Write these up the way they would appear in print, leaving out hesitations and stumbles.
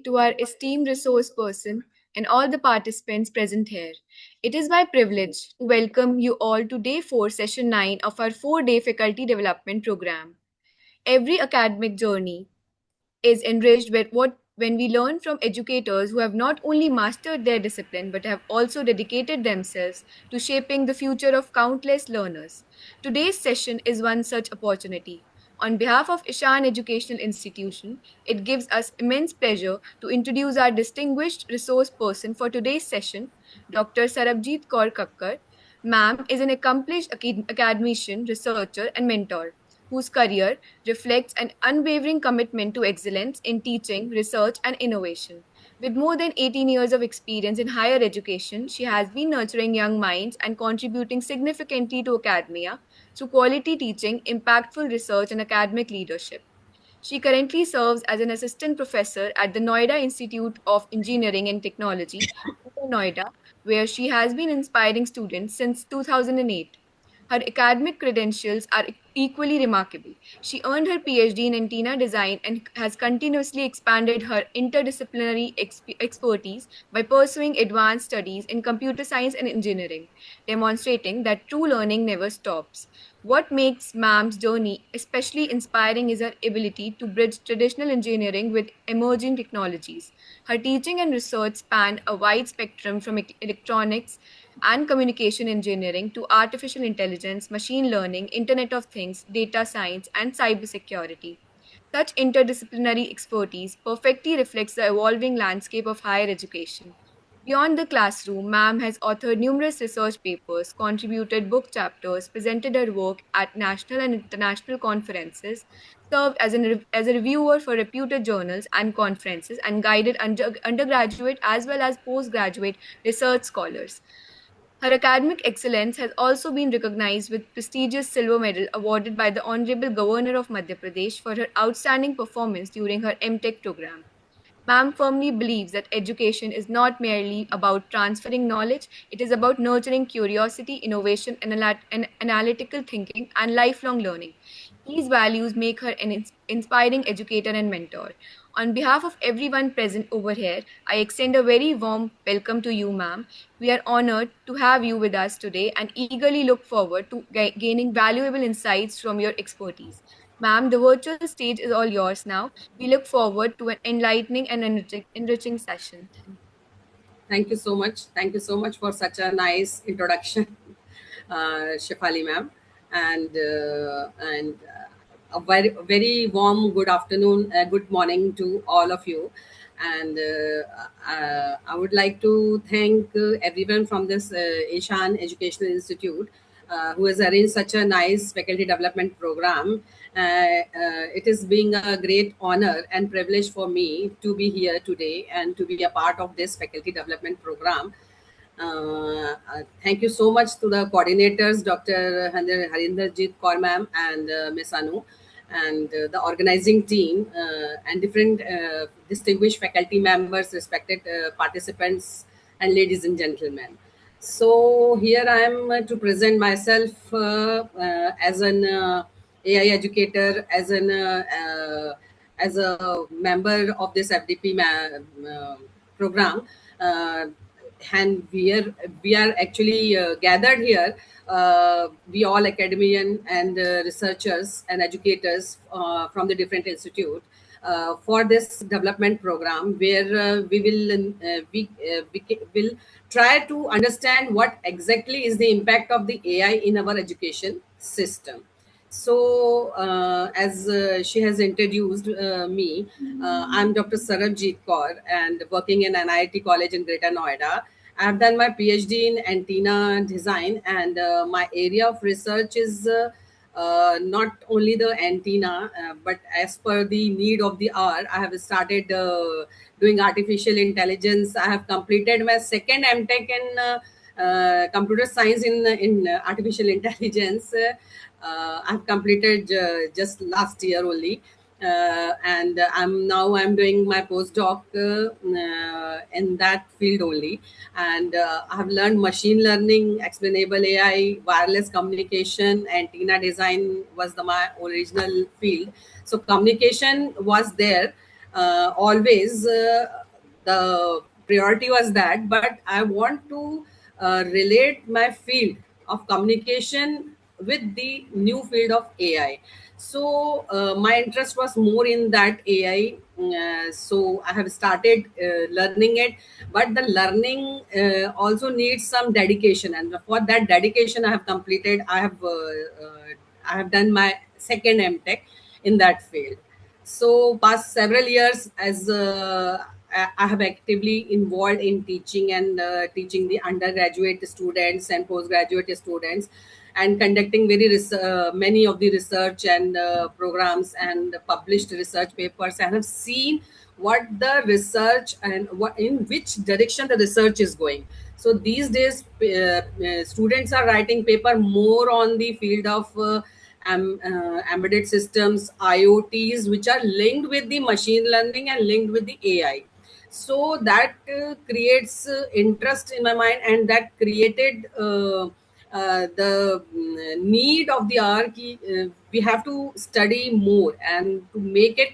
to our esteemed resource person and all the participants present here. It is my privilege to welcome you all to Day 4, Session 9 of our 4-day faculty development program. Every academic journey is enriched with what when we learn from educators who have not only mastered their discipline but have also dedicated themselves to shaping the future of countless learners. Today's session is one such opportunity. On behalf of Ishan Educational Institution, it gives us immense pleasure to introduce our distinguished resource person for today's session, Dr. Sarabjit Kaur Kakkar. Ma'am is an accomplished academician, researcher, and mentor whose career reflects an unwavering commitment to excellence in teaching, research, and innovation. With more than 18 years of experience in higher education, she has been nurturing young minds and contributing significantly to academia through quality teaching, impactful research, and academic leadership. She currently serves as an assistant professor at the Noida Institute of Engineering and Technology, Greater Noida, where she has been inspiring students since 2008. Her academic credentials are equally remarkable. She earned her PhD in antenna design and has continuously expanded her interdisciplinary expertise by pursuing advanced studies in computer science and engineering, demonstrating that true learning never stops. What makes Ma'am's journey especially inspiring is her ability to bridge traditional engineering with emerging technologies. Her teaching and research span a wide spectrum from electronics and communication engineering to artificial intelligence, machine learning, Internet of Things, data science, and cybersecurity. Such interdisciplinary expertise perfectly reflects the evolving landscape of higher education. Beyond the classroom, Ma'am has authored numerous research papers, contributed book chapters, presented her work at national and international conferences, served as a reviewer for reputed journals and conferences, and guided undergraduate as well as postgraduate research scholars. Her academic excellence has also been recognized with prestigious silver medal awarded by the Honorable Governor of Madhya Pradesh for her outstanding performance during her MTech program. Ma'am firmly believes that education is not merely about transferring knowledge, it is about nurturing curiosity, innovation, and analytical thinking, and lifelong learning. These values make her an inspiring educator and mentor. On behalf of everyone present over here, I extend a very warm welcome to you, ma'am. We are honored to have you with us today and eagerly look forward to gaining valuable insights from your expertise. Ma'am, the virtual stage is all yours now. We look forward to an enlightening and enriching session. Thank you so much. Thank you so much for such a nice introduction, Shefali ma'am, and a very warm good afternoon, good morning to all of you. And I would like to thank everyone from this Ishan Educational Institute who has arranged such a nice faculty development program. It is being a great honor and privilege for me to be here today and to be a part of this faculty development program. Thank you so much to the coordinators, Dr. Harinderjit Kaur ma'am and Ms. Anu, and the organizing team and different distinguished faculty members, respected participants, and ladies and gentlemen. So here I am to present myself as an AI educator, as a member of this FDP program. Uh, and we are actually gathered here, we all academician and researchers and educators from the different institute for this development program where we will try to understand what exactly is the impact of the AI in our education system. So, as she has introduced me, I'm Dr. Sarabjit Kaur and working in NIT College in Greater Noida. I have done my PhD in antenna design, and my area of research is not only the antenna, but as per the need of the hour, I have started doing artificial intelligence. I have completed my second MTech in computer science in artificial intelligence. I've completed just last year only, and I'm doing my postdoc in that field only, and I have learned machine learning, explainable AI, wireless communication, antenna design was my original field. So communication was there, always the priority was that, but I want to relate my field of communication with the new field of AI. So my interest was more in that AI. So I have started learning it, but the learning also needs some dedication, and for that dedication, I have completed. I have done my second MTech in that field. So past several years, as I have actively involved in teaching and teaching the undergraduate students and postgraduate students, and conducting many of the research and programs and published research papers. I have seen what the research and what in which direction the research is going. So these days, students are writing paper more on the field of embedded systems, IoTs, which are linked with the machine learning and linked with the AI. So that creates interest in my mind, and that created the need of the hour. We have to study more and to make it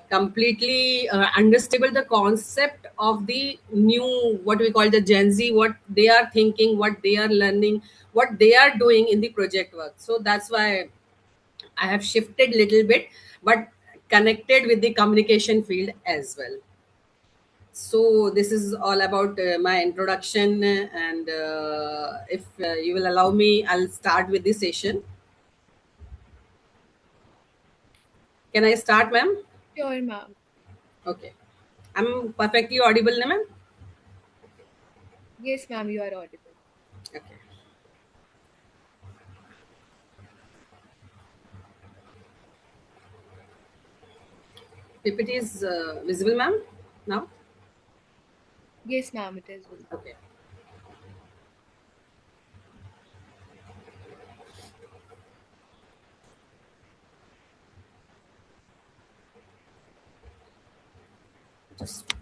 completely understandable the concept of the new, what we call the Gen Z, what they are thinking, what they are learning, what they are doing in the project work. So that's why I have shifted little bit, but connected with the communication field as well. So this is all about my introduction, and if you will allow me, I'll start with the session. Can I start, ma'am? Sure, ma'am. Okay. I'm perfectly audible, na, ma'am? Yes, ma'am, you are audible. Okay. PPT is visible, ma'am, now? Yes, ma'am, it is visible. Okay. Just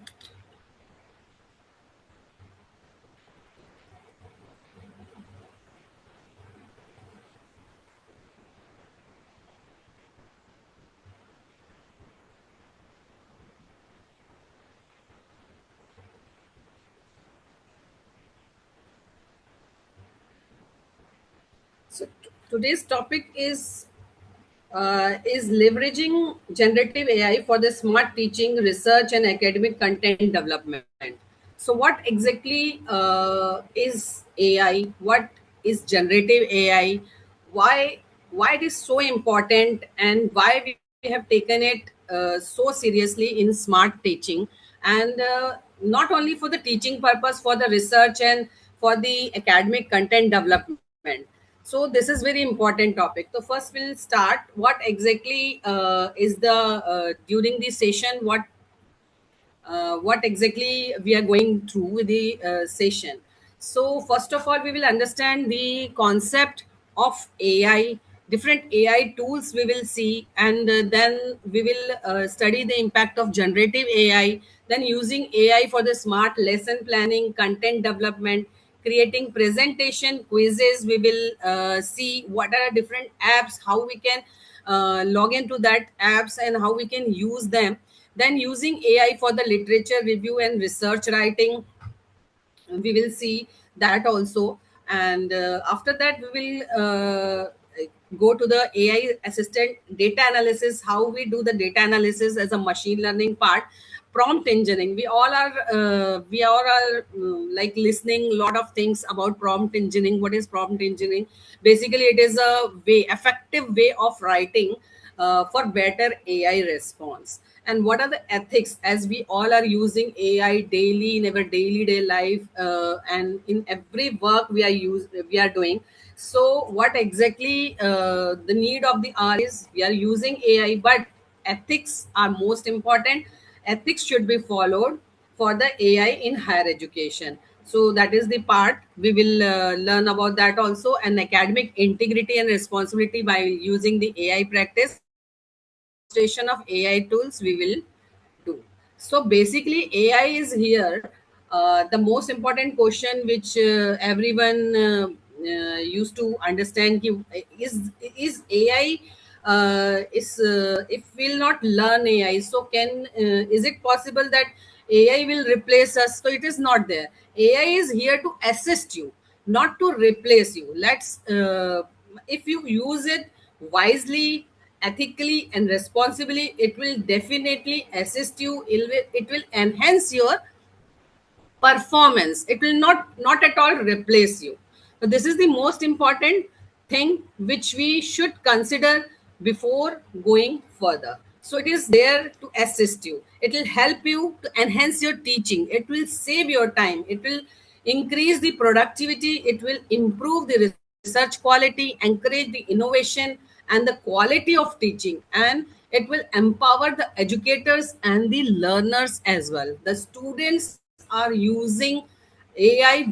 so today's topic is leveraging generative AI for the smart teaching, research, and academic content development. So, what exactly is AI? What is generative AI? Why why it is so important, and why we have taken it so seriously in smart teaching, and not only for the teaching purpose, for the research and for the academic content development. So this is very important topic. So first we'll start what exactly is the during the session, what exactly we are going through with the session. So first of all, we will understand the concept of AI, different AI tools we will see, and then we will study the impact of generative AI, then using AI for the smart lesson planning, content development, creating presentation quizzes. We will see what are different apps, how we can log into that apps and how we can use them, then using AI for the literature review and research writing, we will see that also. And after that, we will go to the AI assistant data analysis, how we do the data analysis as a machine learning part. Prompt engineering, we all are like listening a lot of things about prompt engineering. What is prompt engineering? Basically, it is a effective way of writing for better AI response. And what are the ethics, as we all are using AI daily in our daily day life, and in every work we are doing. So what exactly the need of the hour is, we are using AI, but ethics are most important. Ethics should be followed for the AI in higher education. So that is the part we will learn about that also. And academic integrity and responsibility by using the AI practice, demonstration of AI tools we will do. So basically, AI is here. The most important question which everyone used to understand, is AI if we'll not learn AI, so can is it possible that AI will replace us? So it is not there. AI is here to assist you, not to replace you. If you use it wisely, ethically, and responsibly, it will definitely assist you. It will enhance your performance. It will not at all replace you. So this is the most important thing which we should consider before going further. So it is there to assist you. It will help you to enhance your teaching. It will save your time. It will increase the productivity. It will improve the research quality, encourage the innovation and the quality of teaching, and it will empower the educators and the learners as well. The students are using AI a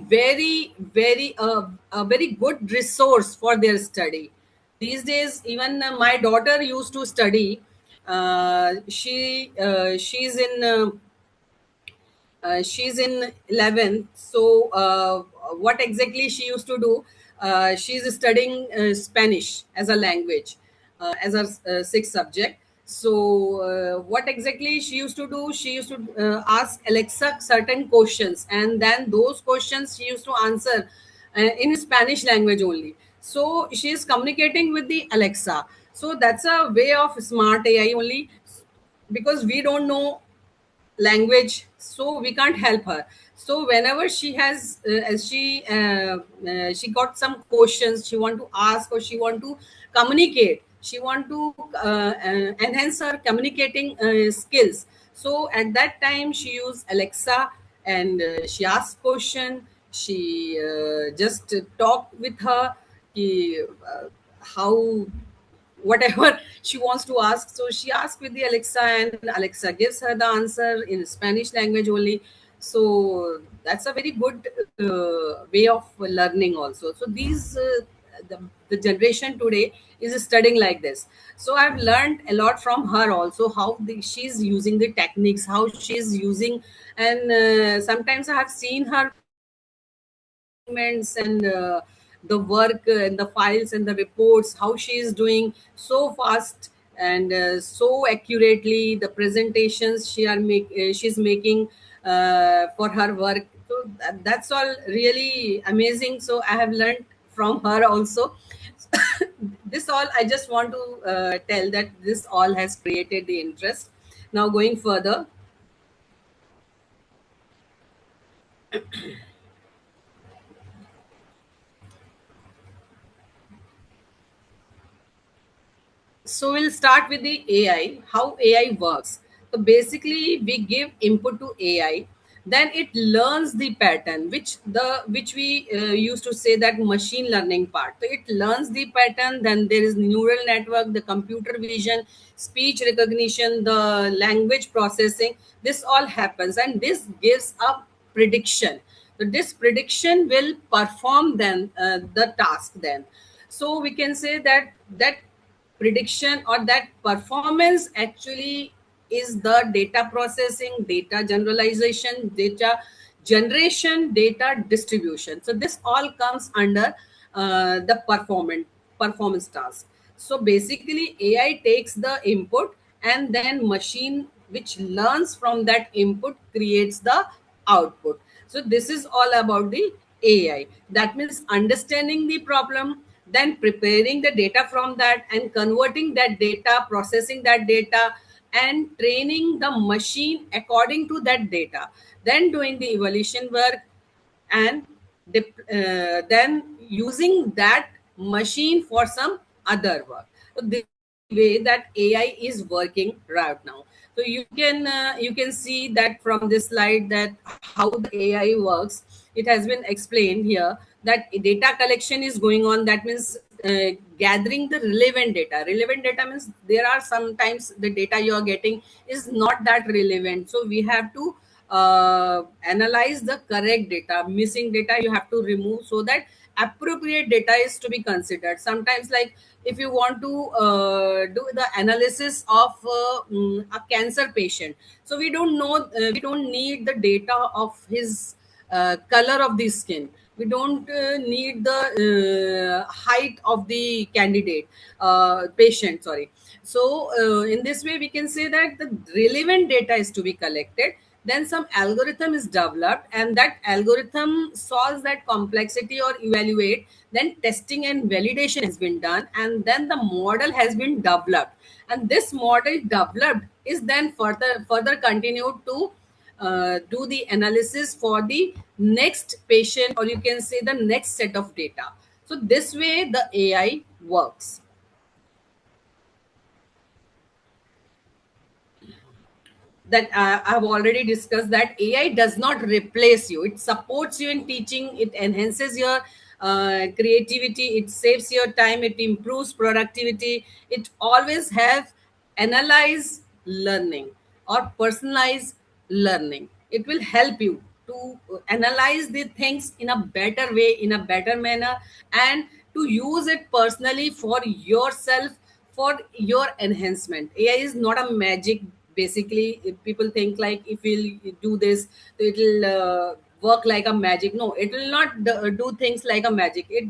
very good resource for their study. These days, even my daughter used to study. She's in 11th. So what exactly she used to do, she's studying Spanish as a language, as her sixth subject. So what exactly she used to do, she used to ask Alexa certain questions, and then those questions she used to answer in Spanish language only. So she is communicating with the Alexa. So that's a way of smart AI only, because we don't know language, so we can't help her. So whenever she has as she got some questions she want to ask, or she want to communicate, she want to enhance her communicating skills, so at that time she use Alexa, and she asks question. She just talk with her, how whatever she wants to ask. So she asks with the Alexa, and Alexa gives her the answer in Spanish language only. So that's a very good way of learning also. So the generation today is studying like this. So I've learned a lot from her also, how she's using the techniques, how she's using. And sometimes I have seen her documents and the work and the files and the reports, how she is doing so fast and so accurately the presentations she's making for her work. So that's all really amazing. So I have learned from her also. This all I just want to tell that this all has created the interest. Now going further, so we'll start with the AI, how AI works. So basically, we give input to AI, then it learns the pattern, which we used to say that machine learning part. So it learns the pattern. Then there is neural network, the computer vision, speech recognition, the language processing. This all happens, and this gives a prediction. So this prediction will perform then the task then. So we can say that prediction or that performance actually is the data processing, data generalization, data generation, data distribution. So this all comes under the performance task. So basically AI takes the input, and then machine which learns from that input creates the output. So this is all about the AI. That means understanding the problem, then preparing the data from that, and converting that data, processing that data, and training the machine according to that data, then doing the evaluation work, and then using that machine for some other work. So this way that AI is working right now. So you can see that from this slide that how the AI works. It has been explained here that data collection is going on. That means gathering the relevant data. Relevant data means there are sometimes the data you are getting is not that relevant. So we have to analyze the correct data. Missing data you have to remove, so that appropriate data is to be considered. Sometimes, like if you want to do the analysis of a cancer patient, so we don't know, we don't need the data of his color of the skin. We don't need the height of the candidate, patient, sorry. So in this way we can say that the relevant data is to be collected, then some algorithm is developed, and that algorithm solves that complexity or evaluate, then testing and validation has been done, and then the model has been developed, and this model developed is then further continued to do the analysis for the next patient, or you can say the next set of data. So this way the AI works. That I have already discussed, that AI does not replace you. It supports you in teaching. It enhances your creativity. It saves your time. It improves productivity. It always have analyze learning or personalize learning. It will help you to analyze the things in a better way, in a better manner, and to use it personally for yourself, for your enhancement. AI is not a magic. Basically, if people think like if we'll do this, it will work like a magic. No, it will not do things like a magic. It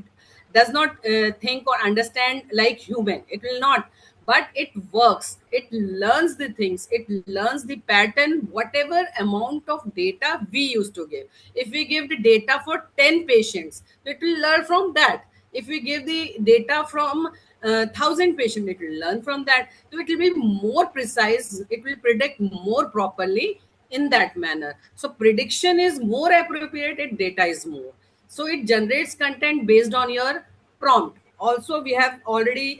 does not think or understand like human. It will not, but it works. It learns the things. It learns the pattern, whatever amount of data we used to give. If we give the data for 10 patients, it will learn from that. If we give the data from 1,000 patients, it will learn from that. So it will be more precise. It will predict more properly in that manner. So prediction is more appropriate. Data is more. So it generates content based on your prompt. Also, we have already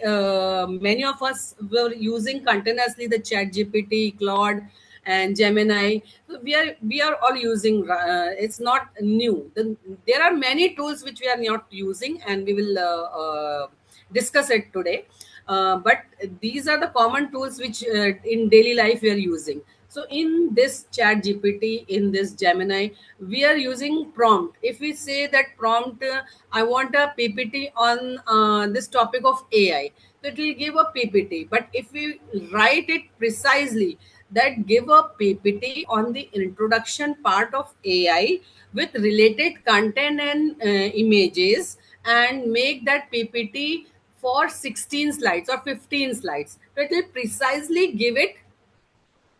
many of us were using continuously the Chat GPT, Claude, and Gemini. So we are all using. It's not new. There are many tools which we are not using, and we will discuss it today. But these are the common tools which in daily life we are using. So in this Chat GPT, in this Gemini, we are using prompt. If we say that prompt, I want a PPT on this topic of AI, so it will give a PPT. But if we write it precisely, that give a PPT on the introduction part of AI with related content and images, and make that PPT for 16 slides or 15 slides. So it will precisely give it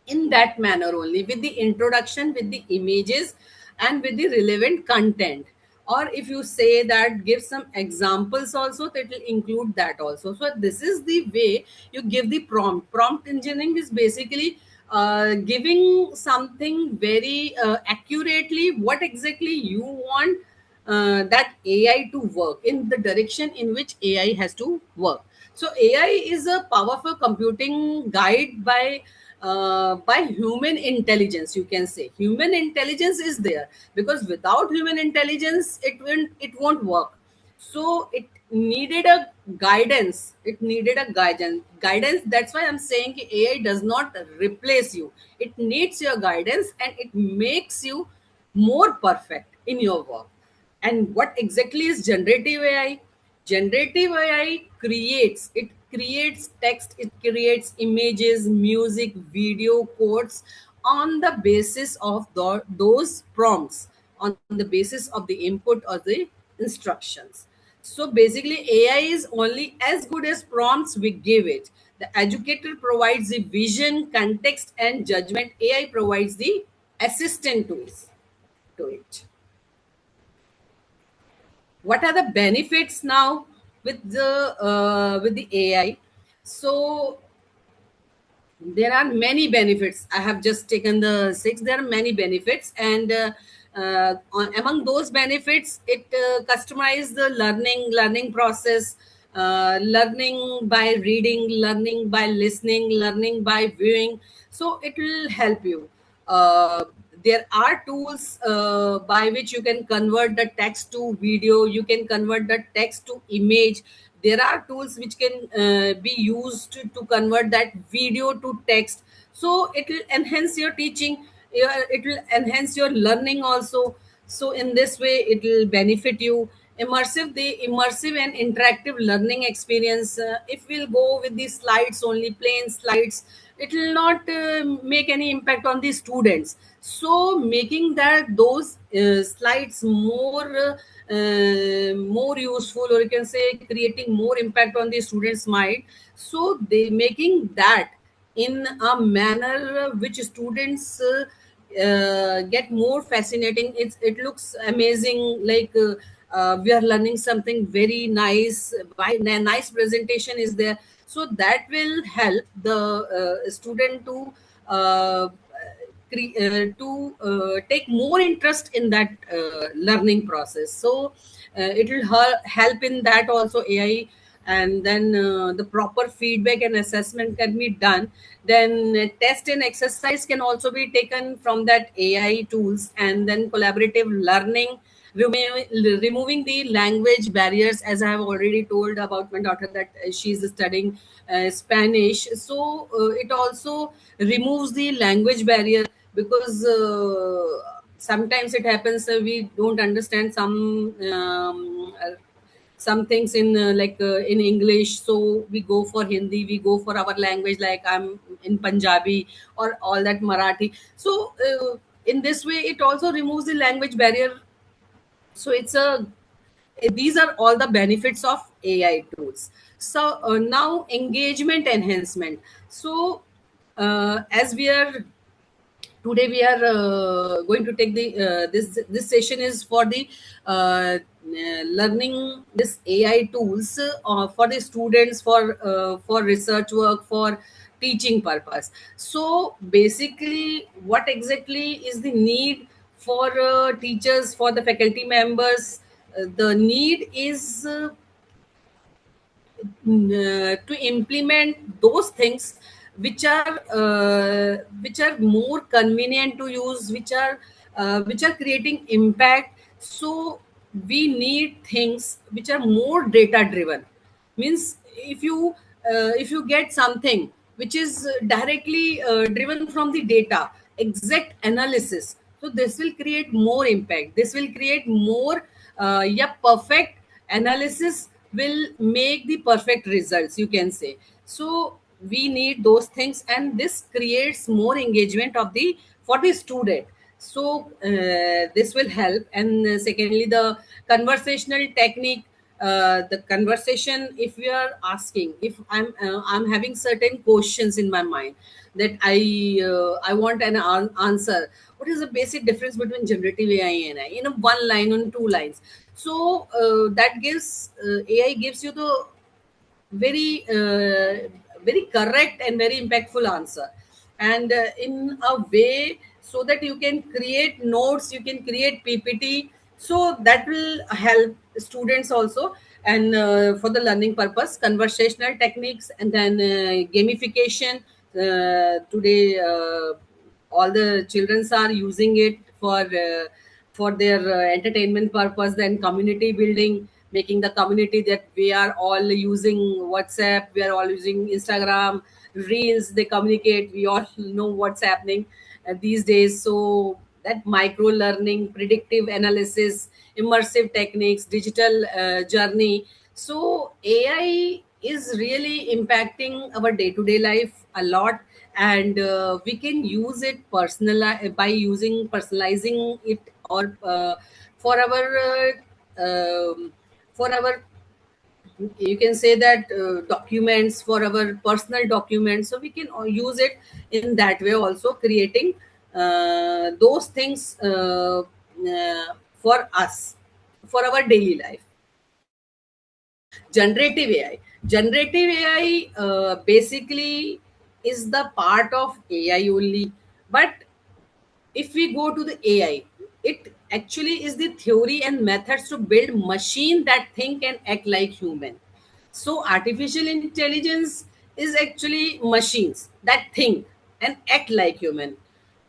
in that manner only, with the introduction, with the images, and with the relevant content. Or if you say that give some examples also, that will include that also. So this is the way you give the prompt engineering is basically giving something very accurately what exactly you want that AI to work in, the direction in which AI has to work. So AI is a powerful computing guide by human intelligence. You can say human intelligence is there, because without human intelligence it won't work. So it needed a guidance. It needed a guidance. That's why I'm saying AI does not replace you. It needs your guidance, and it makes you more perfect in your work. And what exactly is generative AI? Generative AI creates text, it creates images, music, video, codes on the basis of those prompts, on the basis of the input or the instructions. So basically, AI is only as good as prompts we give it. The educator provides the vision, context, and judgment. AI provides the assistant tools to it. What are the benefits now with the AI? So there are many benefits. I have just taken the six. There are many benefits, and among those benefits, it customize the learning process, learning by reading, learning by listening, learning by viewing. So it will help you. There are tools by which you can convert the text to video. You can convert the text to image. There are tools which can be used to convert that video to text. So it will enhance your teaching. It will enhance your learning also. So in this way it will benefit you. Immersive and interactive learning experience. If we'll go with the slides only, plain slides, it will not make any impact on the students. So making that those slides more more useful, or you can say creating more impact on the students' mind. So they making that in a manner which students get more fascinating. It looks amazing, like we are learning something very nice. By nice presentation is there, so that will help the student to take more interest in that learning process. So it will help in that also, AI. And then the proper feedback and assessment can be done. Then test and exercise can also be taken from that AI tools. And then collaborative learning, removing the language barriers, as I have already told about my daughter that she is studying Spanish. So it also removes the language barrier, because sometimes it happens we don't understand some things in in English, so we go for Hindi, we go for our language, like I'm in Punjabi or all that Marathi. So in this way it also removes the language barrier. So it's a these are all the benefits of AI tools. So now engagement enhancement. So as we are today, we are going to take the this session is for the learning this AI tools for the students, for research work, for teaching purpose. So basically, what exactly is the need for teachers, for the faculty members? The need is to implement those things which are more convenient to use, which are creating impact. So we need things which are more data driven. Means if you get something which is directly driven from the data, exact analysis, so this will create more impact, this will create more perfect analysis will make the perfect results, you can say. So we need those things, and this creates more engagement of the for the student. So this will help. And secondly, the conversational technique, the conversation, if we are asking, if I'm having certain questions in my mind, that I want an answer, what is the basic difference between generative AI and AI, in a one line, on two lines. So that gives AI gives you the very very correct and very impactful answer, and in a way, so that you can create notes, you can create PPT. So that will help students also. And for the learning purpose, conversational techniques, and then gamification. Today all the children are using it for their entertainment purpose, then community building, making the community, that we are all using WhatsApp, we are all using Instagram reels, they communicate, we all know what's happening these days. So that micro learning, predictive analysis, immersive techniques, digital journey. So AI is really impacting our day to day life a lot. And we can use it by using personalizing it, or for our for our, you can say that documents, for our personal documents. So we can use it in that way also, creating those things for us, for our daily life. Generative AI basically is the part of AI only. But if we go to the AI, it actually is the theory and methods to build machine that think and act like human. So artificial intelligence is actually machines that think and act like human,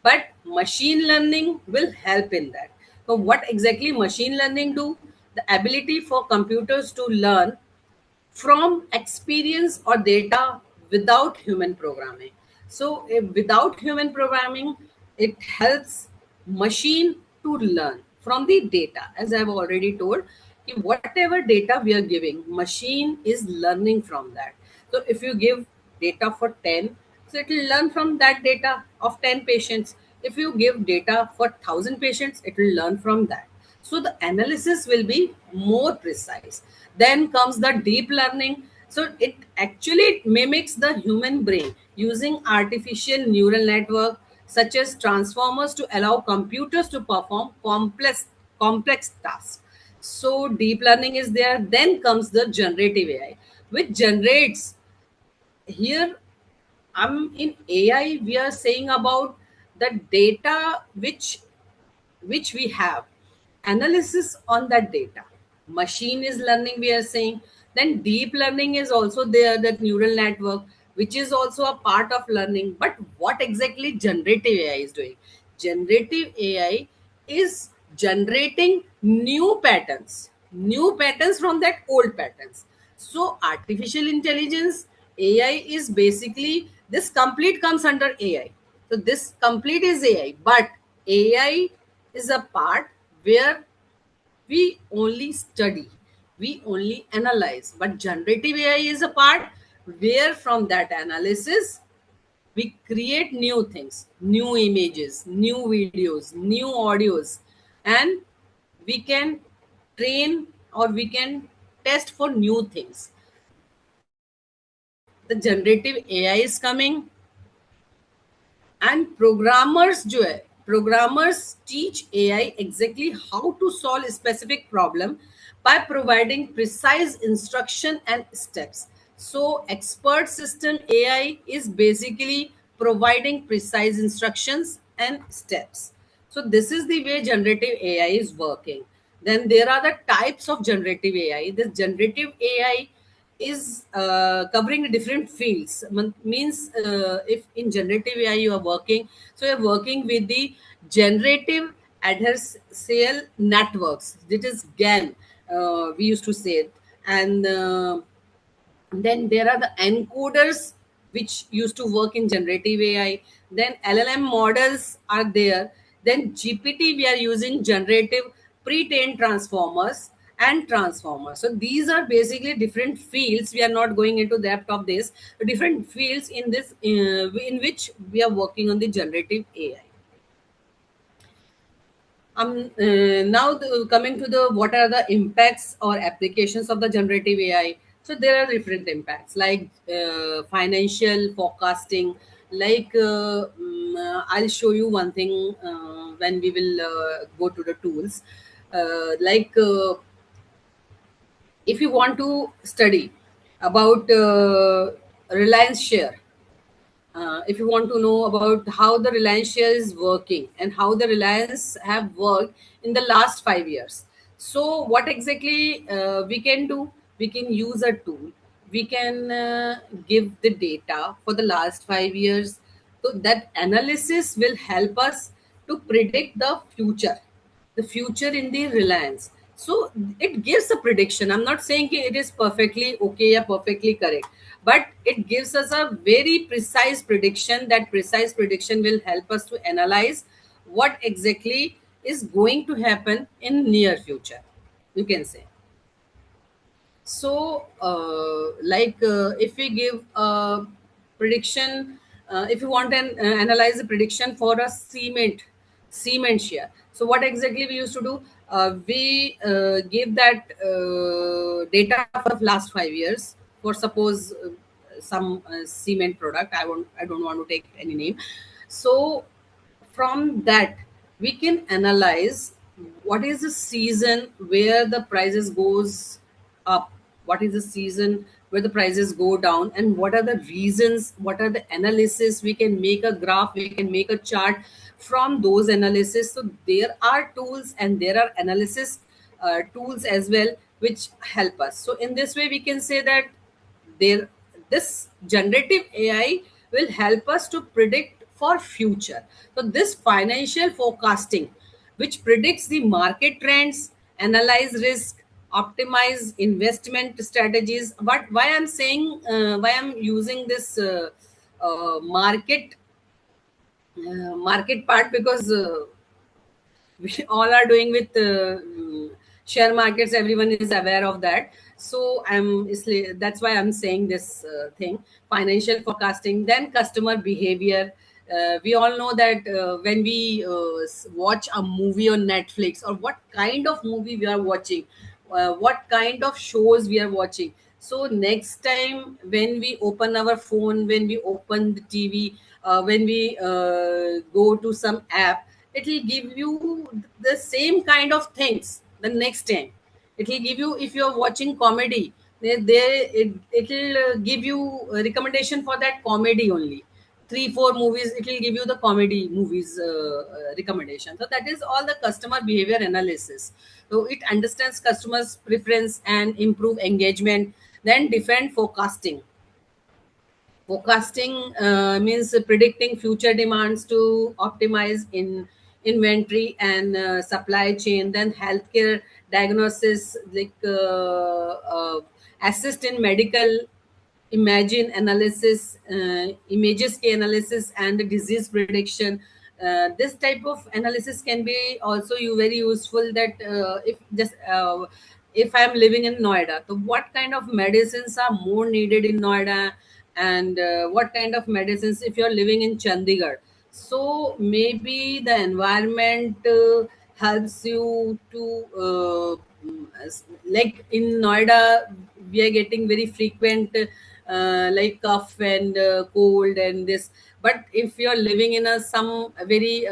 but machine learning will help in that. So what exactly machine learning do? The ability for computers to learn from experience or data without human programming. So without human programming, it helps machine to learn from the data. As I've already told, whatever data we are giving, machine is learning from that. So if you give data for 10, so it will learn from that data of 10 patients. If you give data for 1,000 patients, it will learn from that. So the analysis will be more precise. Then comes the deep learning. So it actually mimics the human brain using artificial neural network such as transformers to allow computers to perform complex tasks. So deep learning is there. Then comes the generative AI, which generates here. I'm in AI. We are saying about the data which we have, analysis on that data. Machine is learning, we are saying. Then deep learning is also there, that neural network, which is also a part of learning. But what exactly generative AI is doing? Generative AI is generating new patterns from that old patterns. So artificial intelligence, AI is basically, this complete comes under AI. So this complete is AI, but AI is a part where we only study, we only analyze. But generative AI is a part where from that analysis we create new things, new images, new videos, new audios, and we can train or we can test for new things. The generative AI is coming, and programmers जो है, programmers teach AI exactly how to solve a specific problem by providing precise instruction and steps. So expert system AI is basically providing precise instructions and steps. So this is the way generative AI is working. Then there are the types of generative AI. This generative AI is covering different fields. Means if in generative AI you are working, so you're working with the generative adversarial networks. It is GAN, we used to say it. And then there are the encoders which used to work in generative AI. Then LLM models are there. Then GPT, we are using generative pre-trained transformers and transformers. So these are basically different fields. We are not going into depth of this. Different fields in this in which we are working on the generative AI. Now coming to the what are the impacts or applications of the generative AI. So there are different impacts like financial forecasting. Like I'll show you one thing when we will go to the tools. Like if you want to study about Reliance share, if you want to know about how the Reliance share is working and how the Reliance have worked in the last 5 years. So what exactly we can do? We can use a tool. We can give the data for the last 5 years. So that analysis will help us to predict the future in the Reliance. So it gives a prediction. I'm not saying it is perfectly okay or perfectly correct, but it gives us a very precise prediction. That precise prediction will help us to analyze what exactly is going to happen in near future, you can say. So if we give a prediction, if you want to analyze the prediction for a cement share, so what exactly we used to do, we give that data for the last 5 years for suppose some cement product. I don't want to take any name. So from that we can analyze what is the season where the prices goes up, what is the season where the prices go down, and what are the reasons, what are the analysis. We can make a graph, we can make a chart from those analysis. So there are tools and there are analysis tools as well which help us. So in this way we can say that there, this generative AI will help us to predict for future. So this financial forecasting which predicts the market trends, analyze risk, optimize investment strategies. But why I'm saying, why I'm using this market part, because we all are doing with share markets, everyone is aware of that. So that's why I'm saying this thing, financial forecasting. Then customer behavior, we all know that when we watch a movie on Netflix, or what kind of movie we are watching, what kind of shows we are watching. So next time when we open our phone, when we open the TV, when we go to some app, it will give you the same kind of things the next time. It will give you, if you are watching comedy, it will give you a recommendation for that comedy only. 3 4 movies, it will give you the comedy movies recommendation. So that is all the customer behavior analysis. So it understands customers preference and improve engagement. Then defend forecasting. Forecasting means predicting future demands to optimize in inventory and supply chain. Then healthcare diagnosis, like assist in medical imagine analysis, images analysis, and disease prediction. This type of analysis can be also you very useful, that if I'm living in Noida, so what kind of medicines are more needed in Noida, and what kind of medicines if you're living in Chandigarh. So maybe the environment helps you to like in Noida we are getting very frequent like cough and cold and this. But if you're living in a some very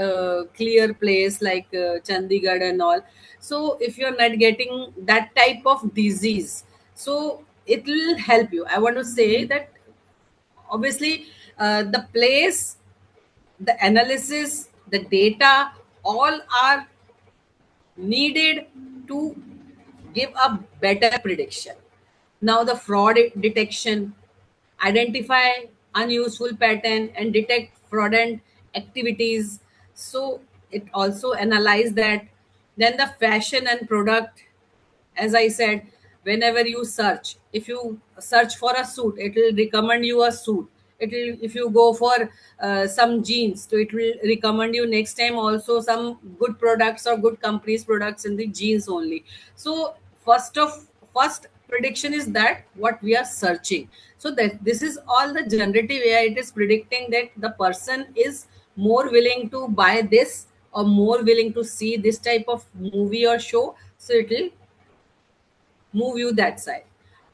clear place like Chandigarh and all, so if you're not getting that type of disease, so it will help you. I want to say that obviously the place, the analysis, the data, all are needed to give a better prediction. Now the fraud detection, identify unuseful pattern and detect fraudulent activities. So it also analyze that. Then the fashion and product, as I said, whenever you search, if you search for a suit, it will recommend you a suit. It will, if you go for some jeans, so it will recommend you next time also some good products or good companies products in the jeans only. So first prediction is that what we are searching. So that this is all the generative AI. It is predicting that the person is more willing to buy this or more willing to see this type of movie or show. So it will move you that side.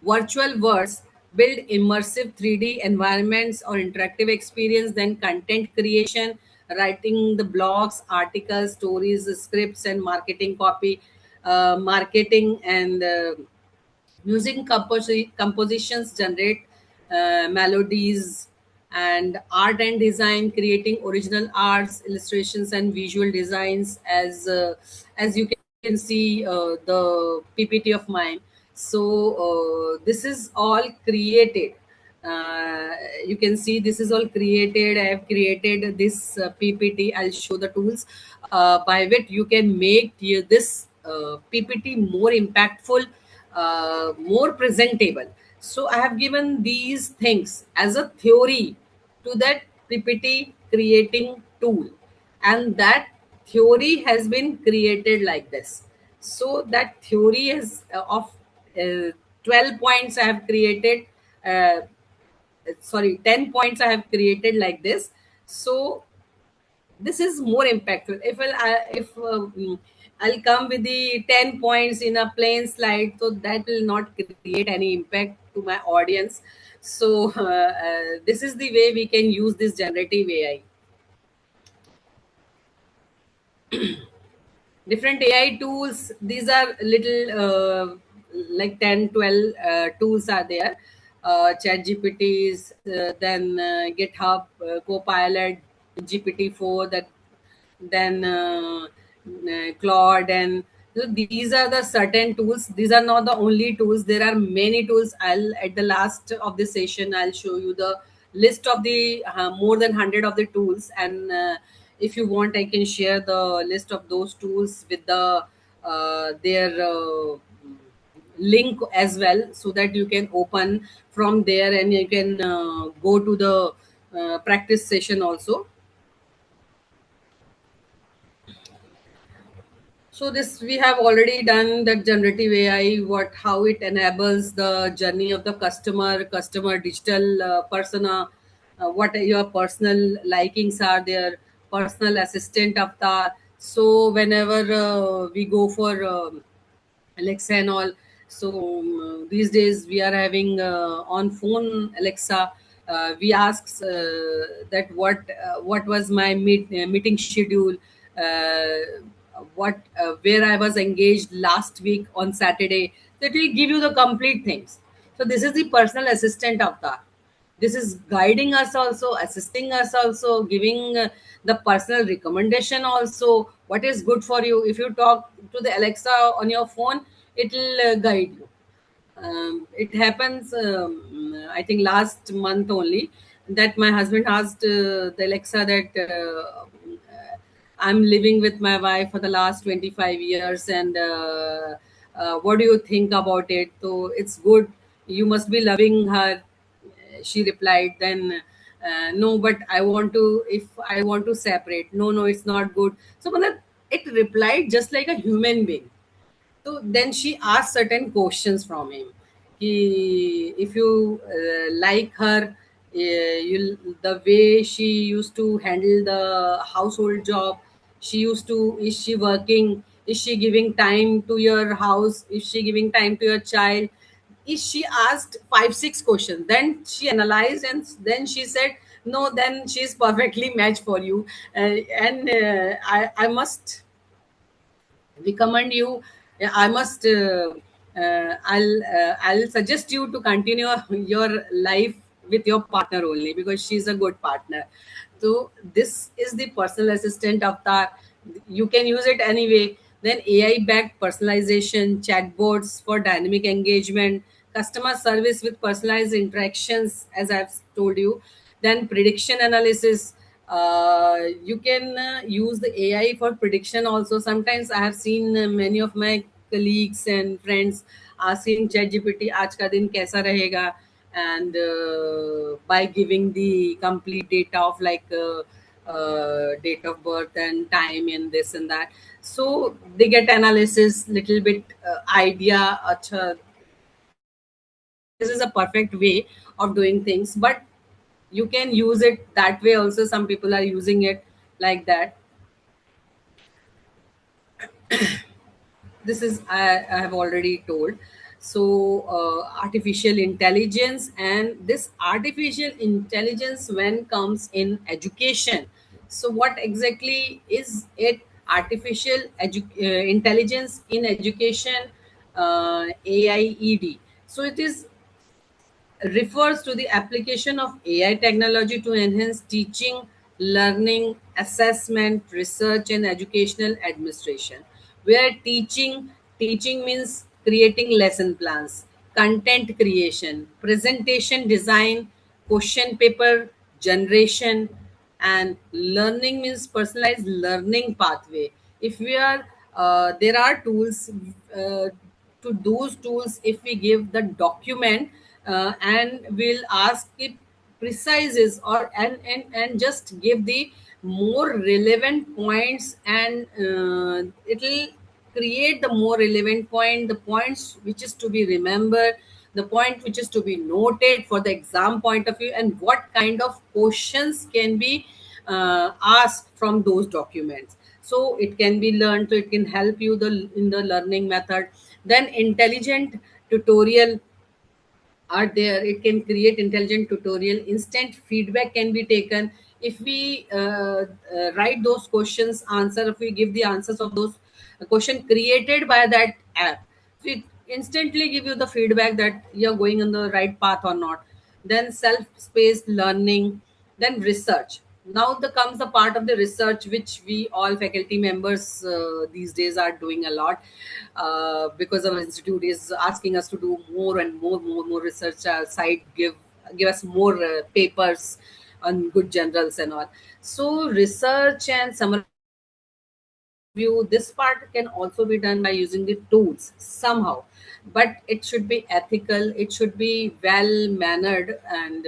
Virtual worlds build immersive 3D environments or interactive experience, then content creation, writing the blogs, articles, stories, scripts, and marketing copy, marketing and music compositions generate melodies, and art and design, creating original arts, illustrations, and visual designs. As you can see the PPT of mine. So this is all created. Uh, you can see this is all created. I have created this PPT. I'll show the tools by which you can make this PPT more impactful, more presentable. So I have given these things as a theory to that PPT creating tool, and that theory has been created like this. So that theory is of 12 points I have created. Uh, Sorry, 10 points I have created like this. So this is more impactful. If I'll come with the 10 points in a plain slide, so that will not create any impact to my audience. So this is the way we can use this generative AI. Different AI tools, these are little like 10, 12 tools are there. Chat GPTs, then GitHub, Copilot, GPT-4, that then Claude, and so these are the certain tools. These are not the only tools. There are many tools. I'll at the last of the session I'll show you the list of the more than 100 of the tools, and if you want I can share the list of those tools with the their link as well, so that you can open from there and you can go to the practice session also. So this we have already done that generative AI, what how it enables the journey of the customer digital persona. what your personal likings are there, personal assistant avatar. So whenever we go for Alexa and all. So these days we are having on phone Alexa. We ask that what was my meeting schedule, what where I was engaged last week on Saturday. That will give you the complete things. So this is the personal assistant avatar. This is guiding us also, assisting us also, giving the personal recommendation also, what is good for you. If you talk to the Alexa on your phone, it will guide you. It happens, I think last month only, that my husband asked the Alexa that I'm living with my wife for the last 25 years, and what do you think about it? So it's good. You must be loving her. She replied. Then, no, but I want to, if I want to separate. No, no, it's not good. So, matlab, it replied just like a human being. So then she asked certain questions from him. If you like her, the way she used to handle the household job, she used to, is she working? Is she giving time to your house? Is she giving time to your child? Is she asked 5 6 questions? Then she analyzed, and then she said, no, then she's perfectly matched for you. And I must recommend you. Yeah, I must I'll suggest you to continue your life with your partner only, because she's a good partner. So this is the personal assistant avatar. You can use it anyway. Then AI backed personalization, chatbots for dynamic engagement, customer service with personalized interactions, as I've told you. Then prediction analysis. You can use the AI for prediction also. Sometimes I have seen many of my colleagues and friends asking ChatGPT, "आज का दिन कैसा रहेगा?" and by giving the complete data of like date of birth and time and this and that, so they get analysis little bit idea. Acha, this is a perfect way of doing things, but you can use it that way also. Some people are using it like that. This is I have already told. So artificial intelligence, and this artificial intelligence when comes in education, so what exactly is it? Artificial intelligence in education, AIED. So it is refers to the application of AI technology to enhance teaching, learning, assessment, research, and educational administration. Where teaching means creating lesson plans, content creation, presentation design, question paper generation, and learning means personalized learning pathway. If we are there are tools, to those tools, if we give the document, and we'll ask it precises, or and just give the more relevant points, and it'll create the more relevant point, the points which is to be remembered, the point which is to be noted for the exam point of view, and what kind of questions can be asked from those documents. So it can be learned, so it can help you in the learning method. Then intelligent tutorial are there. It can create intelligent tutorial. Instant feedback can be taken. If we write those questions answer, if we give the answers of those question created by that app, so it instantly give you the feedback that you're going on the right path or not. Then self-paced learning. Then research. Now the comes the part of the research which we all faculty members these days are doing a lot, because our institute is asking us to do more and more research side, give us more papers on good journals and all. So research and summary view, this part can also be done by using the tools somehow, but it should be ethical, it should be well mannered, and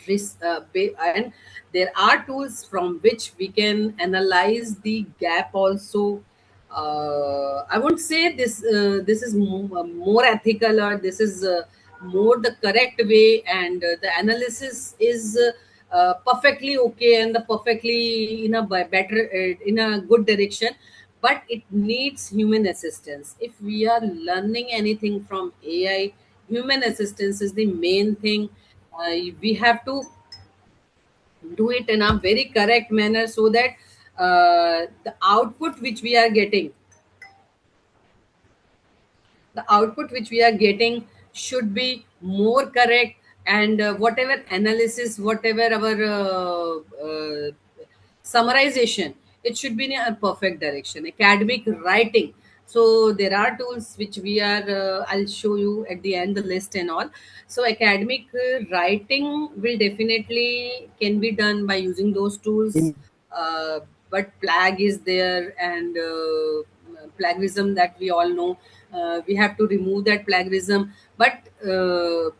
and there are tools from which we can analyze the gap also. I won't say this is more ethical, or this is more the correct way, and the analysis is perfectly okay and the perfectly in a better in a good direction, but it needs human assistance. If we are learning anything from AI, human assistance is the main thing. We have to do it in a very correct manner, so that the output which we are getting, should be more correct, and whatever analysis, whatever our summarization, it should be in a perfect direction. Academic writing, so there are tools which we are I'll show you at the end the list and all. So academic writing will definitely can be done by using those tools. uh, but plag is there, and plagiarism, that we all know. We have to remove that plagiarism, but the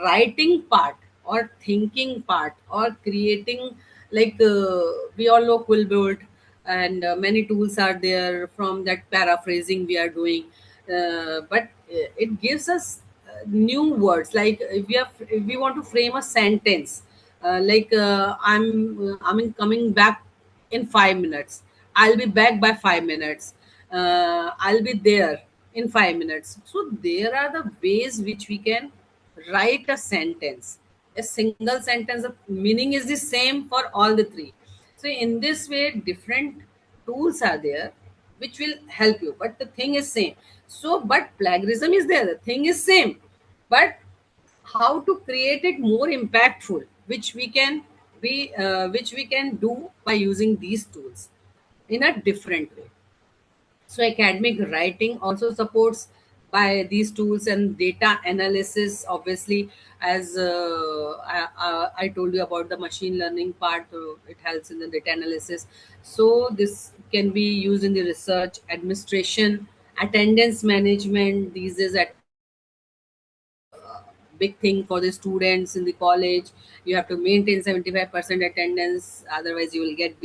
writing part or thinking part or creating, like we all know Quillboard, and many tools are there. From that paraphrasing we are doing, but it gives us new words. Like if we want to frame a sentence, like I'm coming back in 5 minutes. I'll be back by 5 minutes. I'll be there in 5 minutes. So there are the ways which we can write a sentence. A single sentence, the meaning is the same for all the three. So in this way, different tools are there which will help you, but the thing is same. So, but plagiarism is there. The thing is same, but how to create it more impactful, which we can do by using these tools in a different way. So academic writing also supports by these tools, and data analysis, obviously, as I told you about the machine learning part, it helps in the data analysis. So this can be used in the research, administration, attendance management. These days, attendance is big thing for the students in the college. You have to maintain 75% attendance, otherwise you will get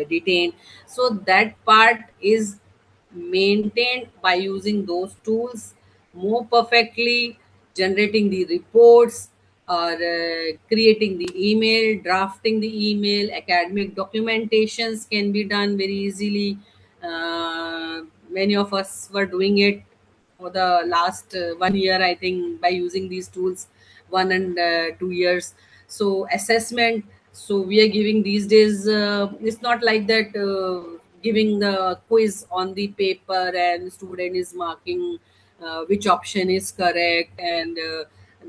detained. So that part is maintained by using those tools more perfectly, generating the reports, or creating the email, drafting the email. Academic documentations can be done very easily. Many of us were doing it for the last 1 year, I think, by using these tools, 1 and 2 years. So assessment, so we are giving these days, it's not like that giving the quiz on the paper and student is marking which option is correct, and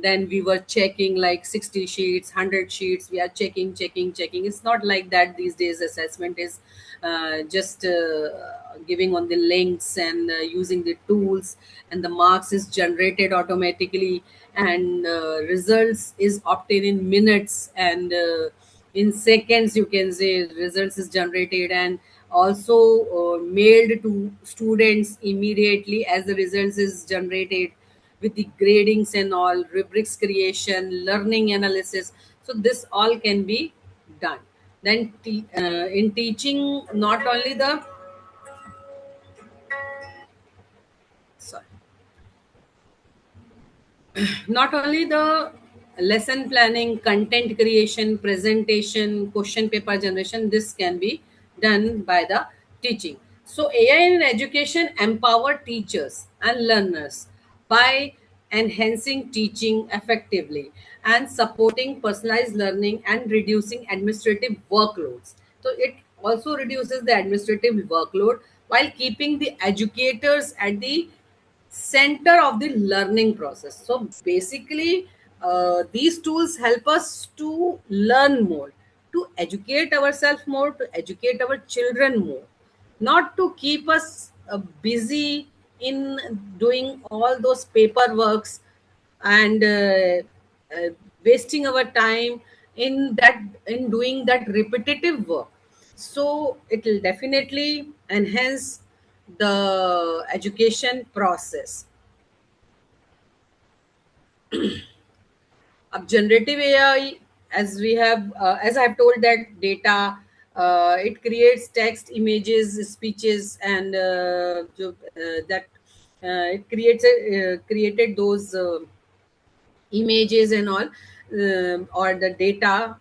then we were checking like 60 sheets, 100 sheets, we are checking. It's not like that these days. Assessment is just giving on the links and using the tools, and the marks is generated automatically, and results is obtained in minutes, and in seconds, you can say, results is generated, and also mailed to students immediately as the results is generated, with the gradings and all, rubrics creation, learning analysis. So this all can be done. Then in teaching, not only the, sorry, not only the lesson planning, content creation, presentation, question paper generation, this can be done by the teaching. So AI in education empower teachers and learners by enhancing teaching effectively and supporting personalized learning and reducing administrative workloads. So it also reduces the administrative workload while keeping the educators at the center of the learning process. So basically, these tools help us to learn more, to educate ourselves more, to educate our children more, not to keep us busy in doing all those paperworks, and wasting our time in that, in doing that repetitive work. So it will definitely enhance the education process. Generative AI, as we have, as I've told, that data, it creates text, images, speeches, and that it created those. images and all, or the data,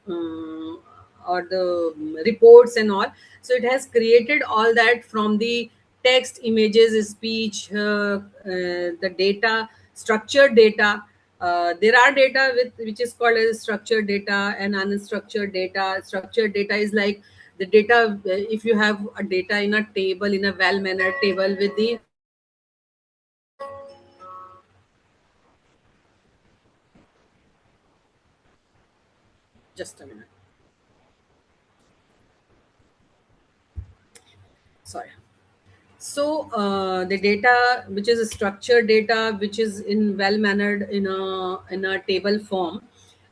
or the reports and all. So it has created all that from the text, images, speech, the data, structured data. There are data with which is called as structured data and unstructured data. Structured data is like the data, if you have a data in a table, in a well mannered table with the, just a minute, sorry. So the data, which is a structured data, which is in well mannered in a table form.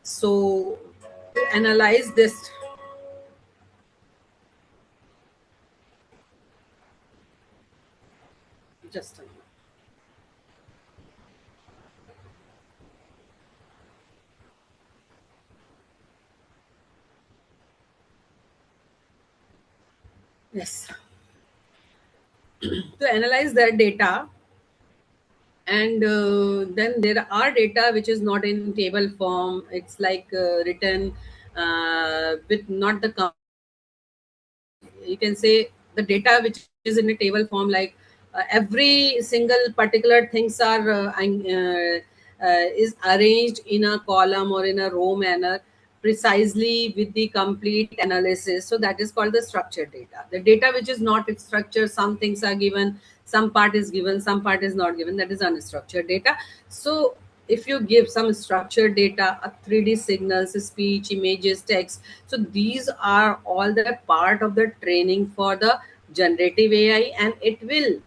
So to analyze this, just a minute. Yes, to analyze that data, and then there are data which is not in table form. It's like written with not the you can say the data which is in a table form, like every single particular things are is arranged in a column or in a row manner, precisely with the complete analysis. So that is called the structured data. The data which is not structured, some things are given, some part is given, some part is not given, that is unstructured data. So if you give some structured data, a 3D signals, speech, images, text, so these are all the part of the training for the generative AI, and it will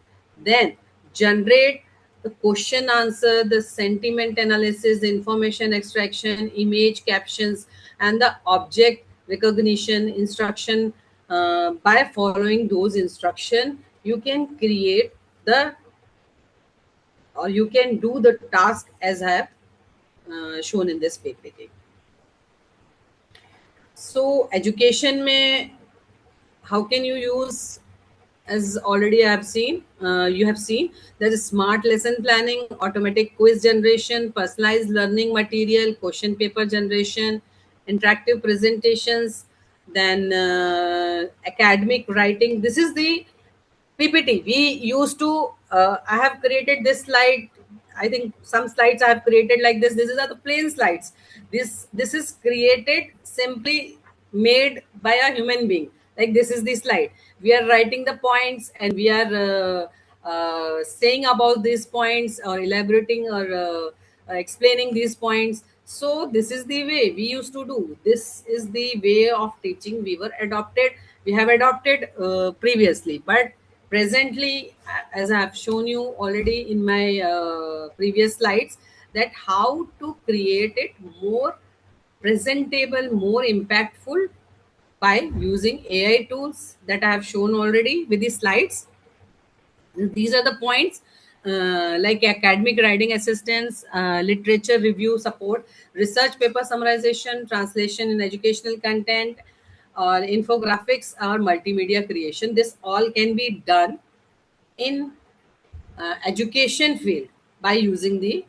then generate the question answer, the sentiment analysis, information extraction, image captions, and the object recognition instruction. By following those instruction, you can create the, or you can do the task as I have shown in this PPT. So education में how can you use, as already I have seen, you have seen, there is smart lesson planning, automatic quiz generation, personalized learning material, question paper generation, interactive presentations, then academic writing. This is the PPT. We used to, I have created this slide. I think some slides I have created like this. This is are the plain slides. This is created simply made by a human being. Like this is the slide. We are writing the points and we are saying about these points or elaborating or explaining these points. So this is the way we used to do. This is the way of teaching we were adopted. We have adopted previously, but presently, as I have shown you already in my previous slides, that how to create it more presentable, more impactful by using AI tools that I have shown already with the slides. These are the points, like academic writing assistance, literature review support, research paper summarization, translation in educational content, or infographics or multimedia creation. This all can be done in education field by using the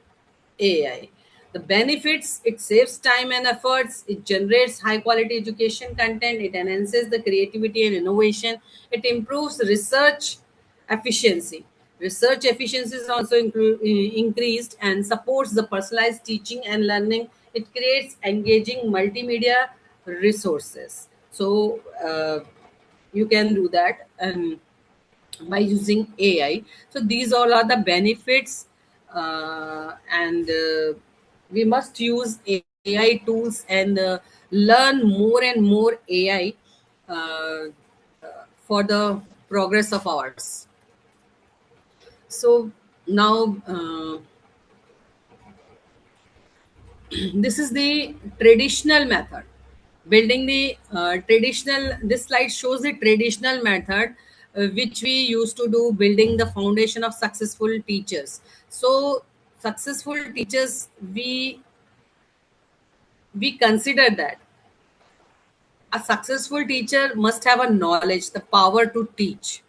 AI. The benefits: it saves time and efforts, it generates high quality education content, it enhances the creativity and innovation, it improves research efficiency. Research efficiency is also increased and supports the personalized teaching and learning. It creates engaging multimedia resources. So you can do that. And by using AI. So these all are the benefits, and we must use AI tools and learn more and more AI for the progress of ours. So now this is the traditional method, building the traditional, this slide shows the traditional method which we used to do, building the foundation of successful teachers. So successful teachers, we consider that a successful teacher must have a knowledge, the power to teach,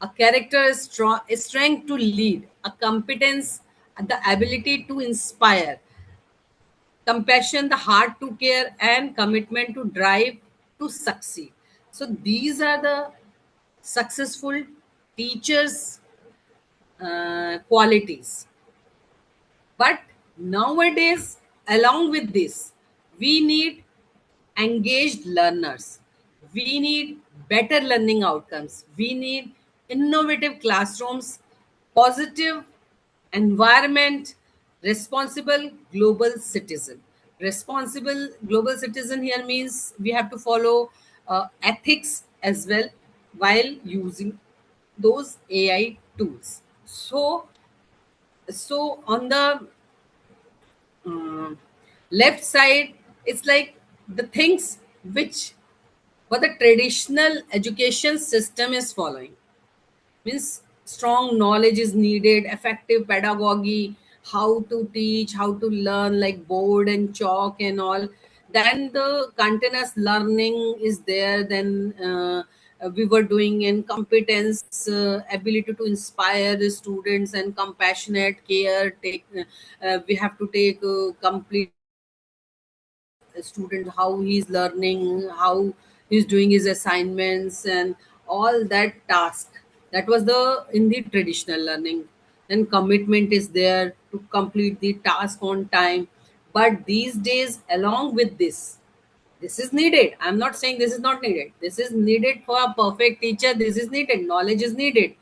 a character is strong, a strength to lead, a competence, the ability to inspire, compassion, the heart to care, and commitment to drive to succeed. So these are the successful teachers' qualities. But nowadays, along with this, we need engaged learners. We need better learning outcomes. We need innovative classrooms, positive environment, responsible global citizen. Responsible global citizen here means we have to follow ethics as well while using those AI tools. So on the uh, left side, it's like the things which what the traditional education system is following. Means strong knowledge is needed, effective pedagogy, how to teach, how to learn, like board and chalk and all. Then the continuous learning is there. Then we were doing in competence, ability to inspire the students, and compassionate care. We have to take complete a student, how he's learning, how he's doing his assignments, and all that task. That was the in the traditional learning. Then commitment is there to complete the task on time. But these days, along with this is needed. I'm not saying this is not needed. This is needed for a perfect teacher. This is needed. Knowledge is needed.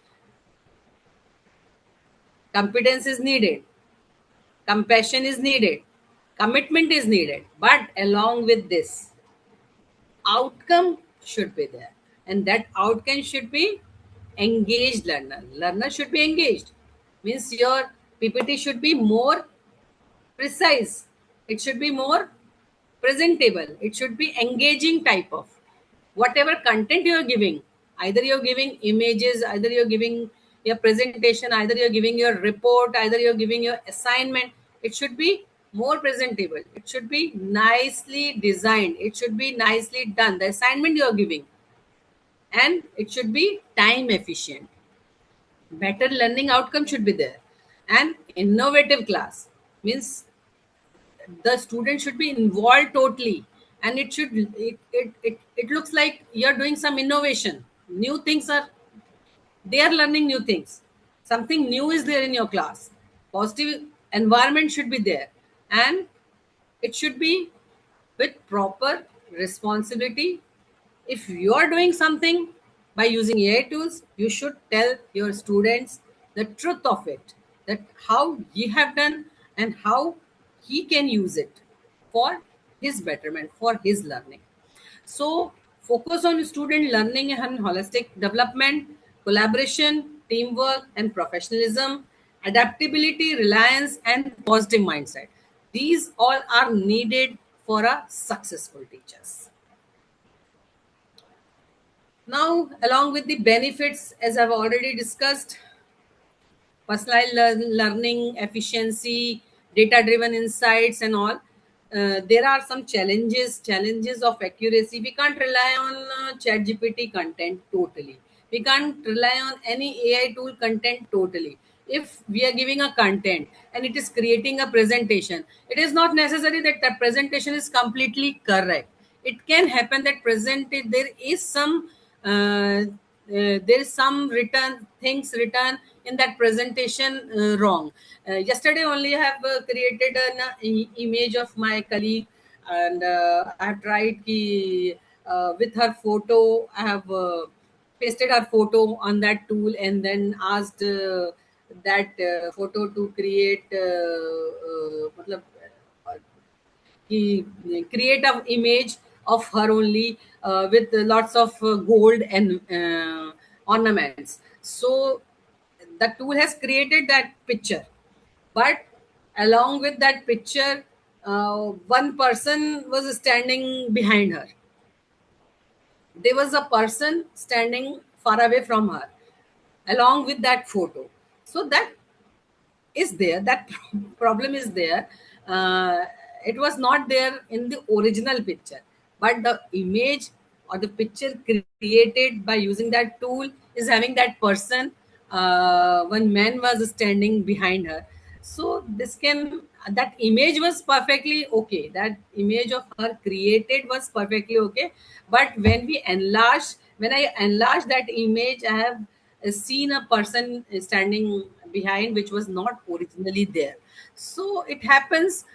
Competence is needed. Compassion is needed. Commitment is needed. But along with this, outcome should be there, and that outcome should be engaged learner should be engaged. Means your PPT should be more precise, it should be more presentable, it should be engaging type of whatever content you are giving. Either you're giving images, either you're giving your presentation, either you're giving your report, either you're giving your assignment. It should be more presentable, it should be nicely designed, it should be nicely done, the assignment you're giving. And it should be time efficient. Better learning outcome should be there. And innovative class means the student should be involved totally, and it looks like you're doing some innovation. New things are, they are learning new things. Something new is there in your class. Positive environment should be there, and it should be with proper responsibility. If you are doing something by using AI tools, you should tell your students the truth of it, that how he have done and how he can use it for his betterment, for his learning. So focus on student learning and holistic development, collaboration, teamwork, and professionalism, adaptability, reliance, and positive mindset. These all are needed for a successful teachers. Now, along with the benefits, as I've already discussed, personalized learning, efficiency, data driven insights, and all. There are some challenges of accuracy. We can't rely on ChatGPT content totally. We can't rely on any AI tool content totally. If we are giving a content and it is creating a presentation, it is not necessary that the presentation is completely correct. It can happen that there is some there is some written things written in that presentation wrong. Yesterday only I have created an image of my colleague, and I have tried with her photo. I have pasted her photo on that tool and then asked that photo to create matlab, he create an image of her only with lots of gold and ornaments. So the tool has created that picture, but along with that picture, one person was standing behind her. There was a person standing far away from her along with that photo. So that is there, that problem is there. It was not there in the original picture, but the image or the picture created by using that tool is having that person. One man was standing behind her. So this can, that image was perfectly okay, that image of her created was perfectly okay, but when I enlarge that image, I have seen a person standing behind which was not originally there. So it happens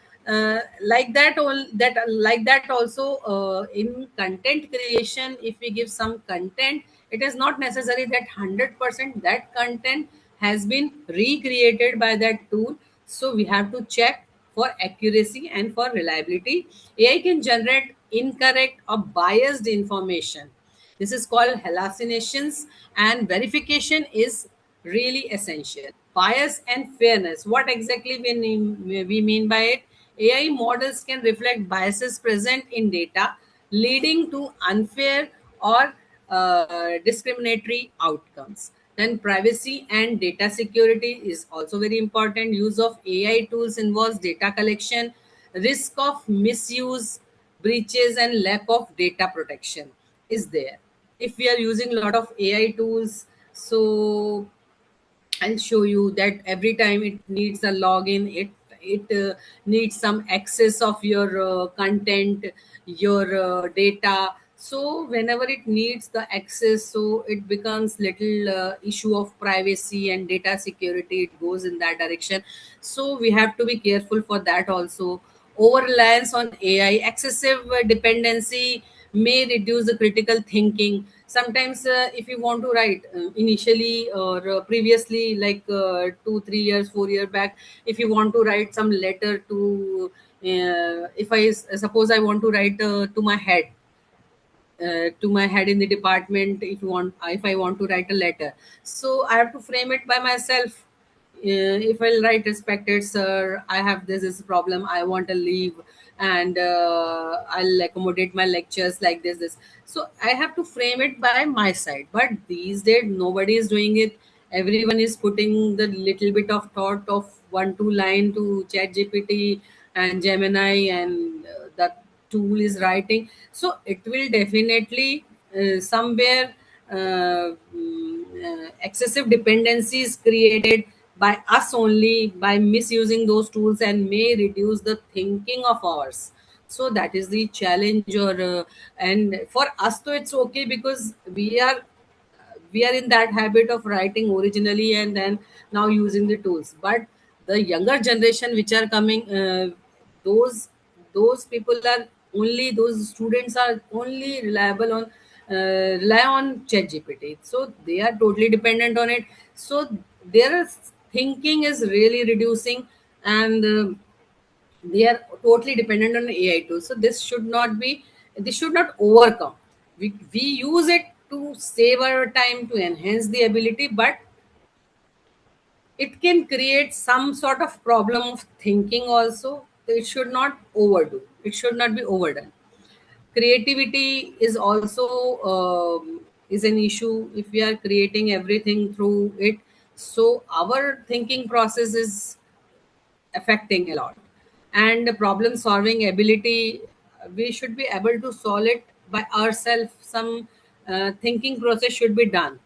like that. All that like that also in content creation, if we give some content, it is not necessary that 100% that content has been recreated by that tool. So we have to check for accuracy and for reliability. AI can generate incorrect or biased information. This is called hallucinations, and verification is really essential. Bias and fairness. What exactly we mean by it? AI models can reflect biases present in data, leading to unfair or discriminatory outcomes. Then privacy and data security is also very important. Use of AI tools involves data collection, risk of misuse, breaches, and lack of data protection is there. If we are using a lot of AI tools, so I'll show you that every time it needs a login, it needs some access of your content, your data. So whenever it needs the access, so it becomes little issue of privacy and data security. It goes in that direction. So we have to be careful for that also. Over reliance on AI, excessive dependency may reduce the critical thinking. Sometimes, if you want to write initially or previously, like 2 3 years 4 year back, if you want to write some letter to, if I suppose I want to write to my head in the department, if I want to write a letter, so I have to frame it by myself. If I'll write, respected sir, I have this problem, I want a leave, and I'll accommodate my lectures like this. So I have to frame it by my side, but these days nobody is doing it. Everyone is putting the little bit of thought of 1 2 line to chat gpt and gemini, and that tool is writing. So it will definitely somewhere excessive dependencies created by us only by misusing those tools, and may reduce the thinking of ours. So that is the challenge. Or and for us though it's okay, because we are in that habit of writing originally and then now using the tools. But the younger generation which are coming, those those people are only, those students are only reliable on rely on ChatGPT. So they are totally dependent on it. So their thinking is really reducing, and they are totally dependent on AI tools. So this should not overcome. We use it to save our time, to enhance the ability, but it can create some sort of problem of thinking also. It should not overdo. It should not be overdone. Creativity is also is an issue if we are creating everything through it. So our thinking process is affecting a lot, and the problem solving ability, we should be able to solve it by ourselves. Some thinking process should be done.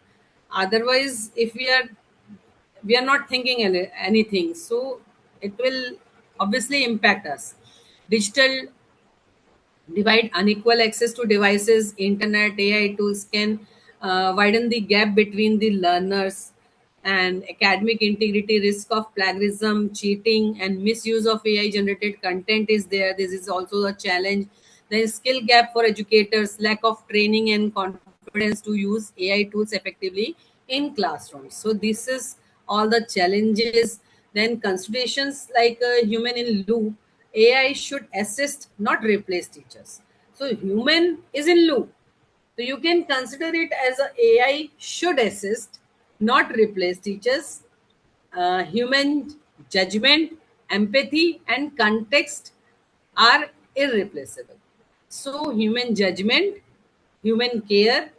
Otherwise, if we are not thinking anything, so it will obviously impact us. Digital divide, unequal access to devices, internet, AI tools can widen the gap between the learners. And academic integrity, risk of plagiarism, cheating, and misuse of AI generated content is there. This is also a challenge. There is skill gap for educators, lack of training and confidence to use AI tools effectively in classrooms. So this is all the challenges. Then considerations like a human in loop, AI should assist, not replace teachers. So human is in loop. So you can consider it as a AI should assist, not replace teachers. Human judgment, empathy, and context are irreplaceable. So human judgment, human care,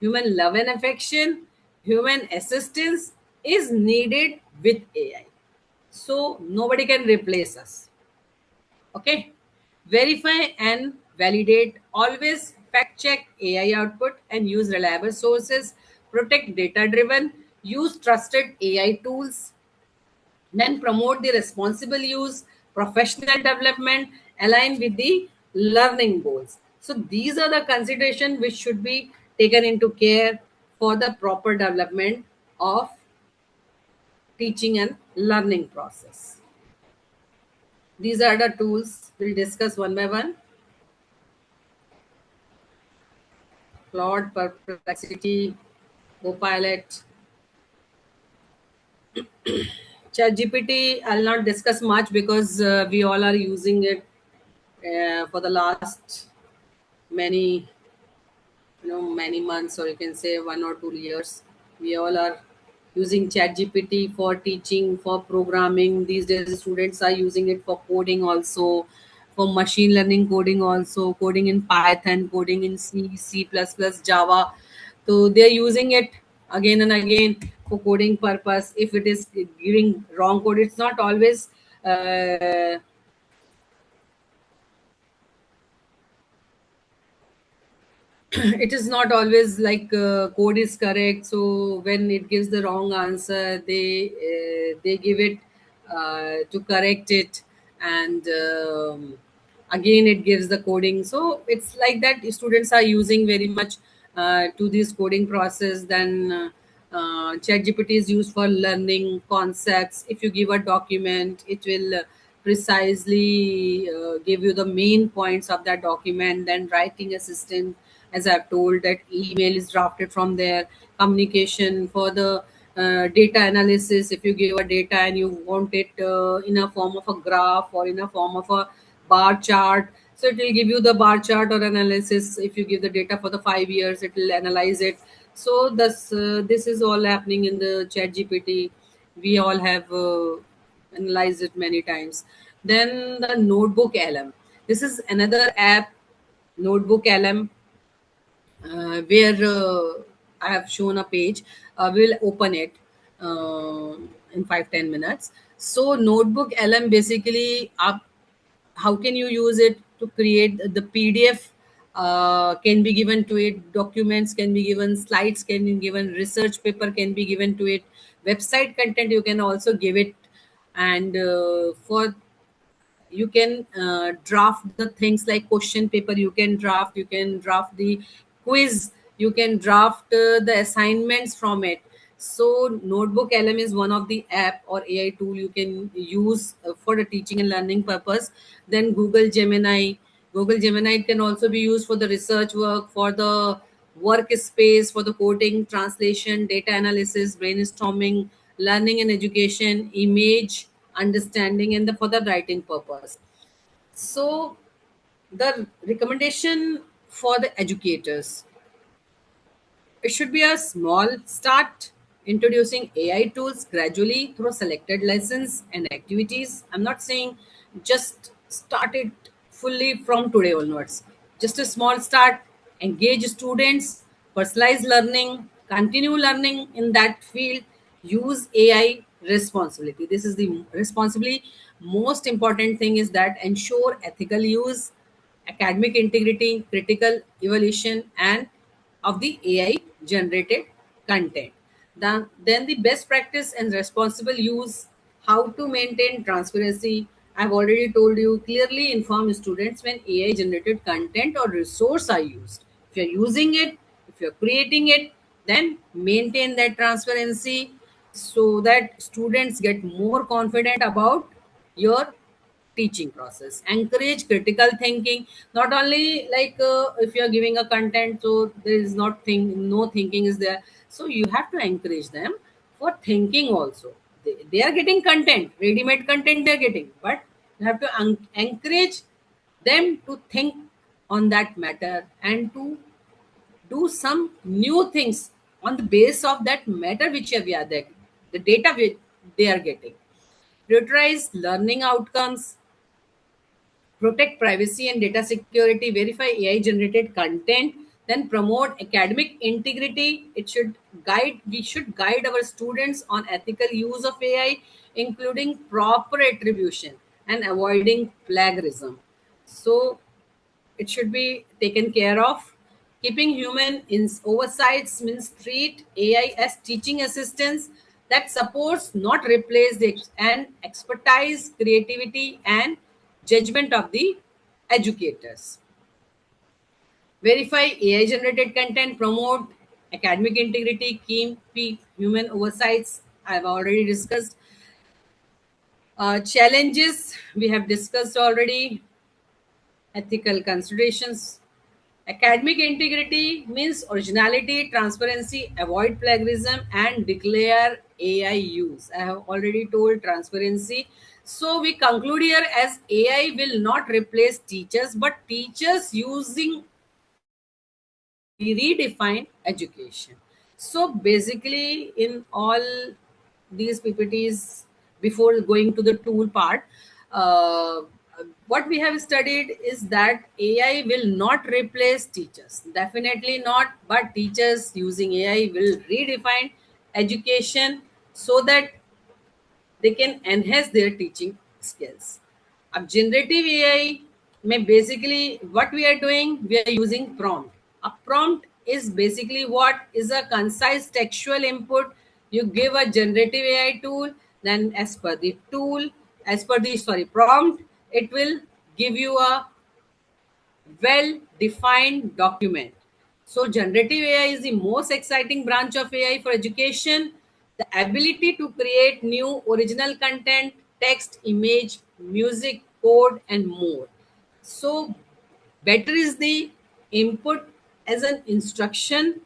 human love and affection, human assistance is needed with AI. So nobody can replace us. Okay. Verify and validate. Always fact check AI output and use reliable sources. Protect data driven. Use trusted AI tools. Then promote the responsible use, professional development, align with the learning goals. So these are the consideration which should be taken into care for the proper development of teaching and learning process. These are the tools we'll discuss one by one. Claude, Perplexity, Copilot, ChatGPT. I'll not discuss much because we all are using it for the last many, many months, or you can say 1 or 2 years. We all are using ChatGPT for teaching, for programming. These days, students are using it for coding also, for machine learning coding also, coding in Python, coding in C, C++, Java. So they're using it again and again for coding purpose. If it is giving wrong code, it's not always it is not always like code is correct. So when it gives the wrong answer, they give it to correct it, and again it gives the coding. So it's like that students are using very much to this coding process. Then ChatGPT is used for learning concepts. If you give a document, it will precisely give you the main points of that document. Then writing assistant, as I've told, that email is drafted from there. Communication for the data analysis. If you give a data and you want it in a form of a graph or in a form of a bar chart, so it will give you the bar chart or analysis. If you give the data for the 5 years, it will analyze it. So this is all happening in the chat gpt. We all have analyzed it many times. Then the notebook lm, this is another app, notebook lm, where I have shown a page. We'll open it in 5-10 minutes. So notebook lm basically up, how can you use it to create the pdf, can be given to it, documents can be given, slides can be given, research paper can be given to it, website content you can also give it. And for, you can draft the things like question paper, you can draft, you can draft the quiz, you can draft the assignments from it. So notebook lm is one of the app or ai tool you can use for the teaching and learning purpose. Then Gemini, Google Gemini can also be used for the research work, for the workspace, for the coding, translation, data analysis, brainstorming, learning and education, image understanding, and for the writing purpose. So the recommendation for the educators, it should be a small start, introducing AI tools gradually through selected lessons and activities. I'm not saying just start it fully from today onwards. Just a small start, engage students, personalize learning, continue learning in that field, use AI responsibility. This is the responsibly most important thing, is that ensure ethical use, academic integrity, critical evaluation, and of the AI generated content. Then the best practice and responsible use, how to maintain transparency. I've already told you, clearly inform students when AI generated content or resource are used. If you're using it, if you're creating it, then maintain that transparency so that students get more confident about your teaching process. Encourage critical thinking. Not only like if you are giving a content, so there is not no thinking is there. So you have to encourage them for thinking also. They are getting content, ready-made content they are getting, but you have to encourage them to think on that matter and to do some new things on the base of that matter which we are there, the data which they are getting. Prioritize learning outcomes, protect privacy and data security, verify AI generated content, then promote academic integrity. We should guide our students on ethical use of AI, including proper attribution and avoiding plagiarism. So it should be taken care of. Keeping human in oversights means treat AI as teaching assistants, that supports, not replace the and expertise, creativity, and judgment of the educators. Verify AI generated content, promote academic integrity, keep human oversights. I've already discussed. Challenges we have discussed already. Ethical considerations. Academic integrity means originality, transparency, avoid plagiarism, and declare AI use. I have already told transparency. So we conclude here as AI will not replace teachers, but teachers using redefine education. So basically, in all these PPTs, before going to the tool part, uh, what we have studied is that AI will not replace teachers. Definitely not, but teachers using AI will redefine education so that they can enhance their teaching skills. Ab generative AI may basically what we are doing, we are using prompt. A prompt is basically what is a concise textual input. You give a generative AI tool, then as per the tool, as per the prompt, it will give you a well defined document. So, generative AI is the most exciting branch of AI for education. The ability to create new original content, text, image, music, code, and more. So, better is the input as an instruction,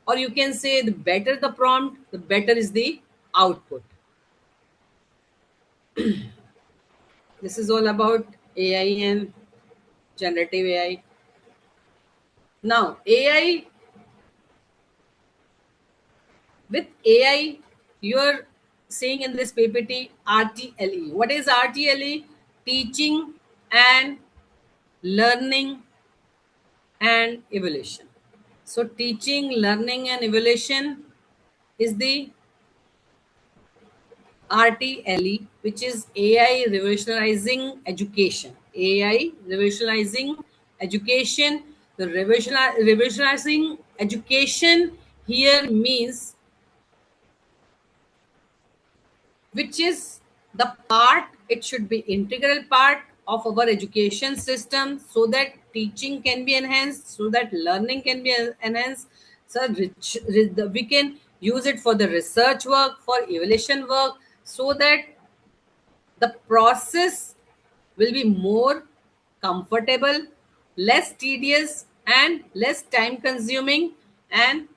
or you can say the better the prompt, the better is the output. This is all about AI and generative AI. Now, AI with AI, you're seeing in this PPT RTLE. What is RTLE? Teaching and learning and evaluation. So, teaching, learning, and evaluation is the RTLE, which is AI revolutionizing education. AI revolutionizing education. The revolutionizing education here means which is the part, it should be integral part of our education system so that teaching can be enhanced, so that learning can be enhanced, so we can use it for the research work, for evaluation work, so that the process will be more comfortable, less tedious, and less time consuming, and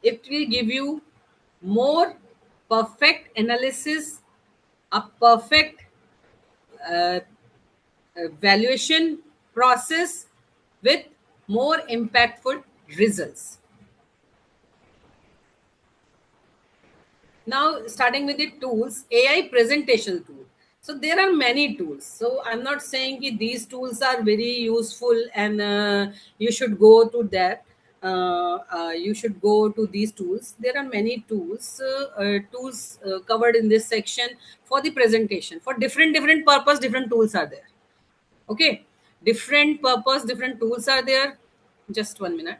it will give you more perfect analysis, a perfect uh, valuation process with more impactful results. Now, starting with the tools, AI presentation tool. So there are many tools. So I'm not saying that these tools are very useful and you should go to that. You should go to these tools. There are many tools covered in this section for the presentation. For different purpose, different tools are there. Okay, different purpose, different tools are there. Just 1 minute.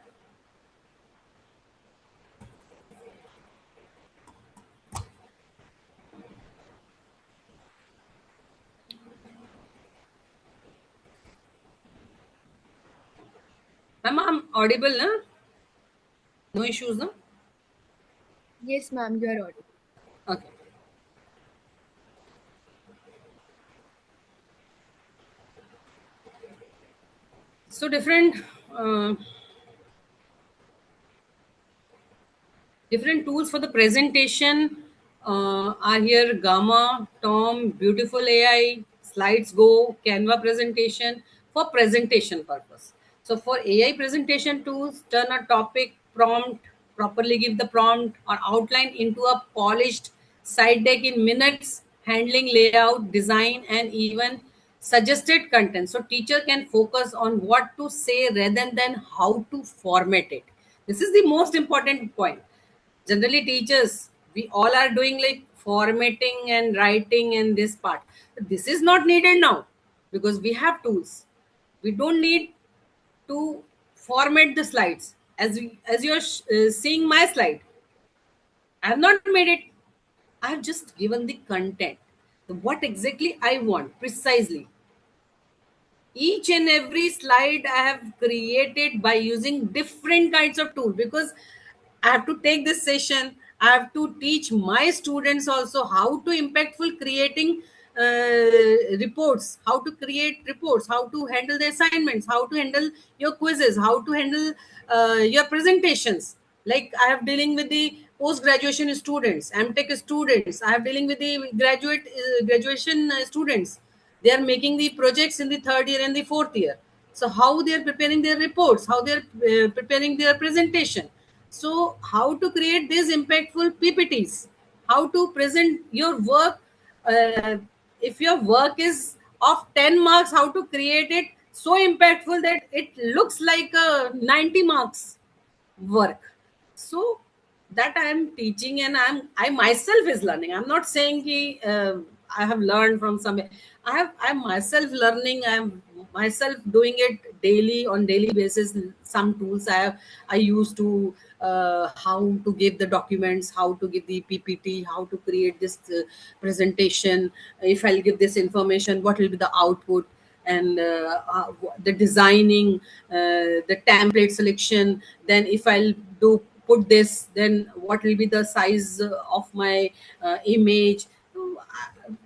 Ma'am, I'm audible, na? No issues, no? Yes, ma'am, you are audible. Okay. So uh, different tools for the presentation are here: Gamma, Tom, Beautiful AI, Slides Go, Canva presentation for presentation purpose. So for AI presentation tools, turn a topic prompt, properly give the prompt or outline into a polished slide deck in minutes, handling layout, design, and even suggested content. So teacher can focus on what to say rather than how to format it. This is the most important point. Generally teachers, we all are doing like formatting and writing and this part. This is not needed now because we have tools. We don't need to format the slides as you're seeing my slide. I have not made it. I have just given the content, what exactly I want precisely. Each and every slide I have created by using different kinds of tool, because I have to take this session, I have to teach my students also how to impactful creating reports, how to create reports, how to handle the assignments, how to handle your quizzes, how to handle your presentations. Like I have dealing with the post graduation students, mtech students, I have dealing with the graduation students. They are making the projects in the third year and the fourth year. So how they are preparing their reports, how they are preparing their presentation. So how to create these impactful ppts, how to present your work. If your work is of 10 marks, how to create it so impactful that it looks like a 90 marks work. So that I am teaching, and I myself is learning. I'm not saying ki, I have learned from somewhere. I'm myself learning. I'm myself doing it daily, on daily basis. Some tools I use to how to give the documents, how to give the ppt, how to create this presentation. If I'll give this information, what will be the output, and the designing, the template selection. Then if I'll do put this, then what will be the size of my image.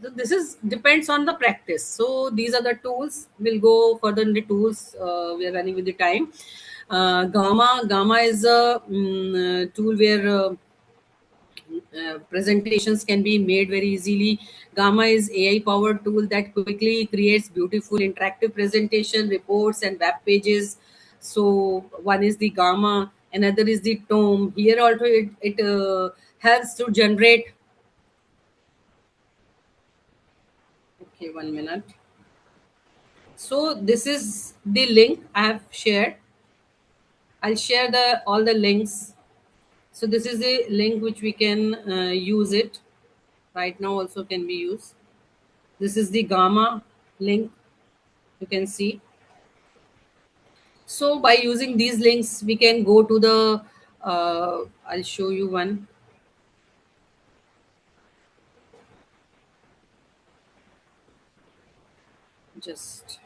This is depends on the practice. So these are the tools. We'll go further in the tools. We are running with the time. Gamma is a tool where presentations can be made very easily. Gamma is AI powered tool that quickly creates beautiful interactive presentation, reports, and web pages. So one is the Gamma, another is the Tome. Here also it helps to generate. Okay, 1 minute. So this is the link I have shared. I'll share the all the links. So this is the link which we can use it right now. Also can be used. This is the Gamma link, you can see. So by using these links, we can go to the I'll show you one. Just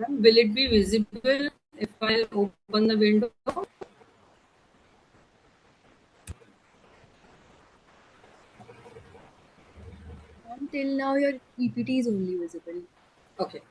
will it be visible if I'll open the window? Until now, your PPT is only visible. Okay.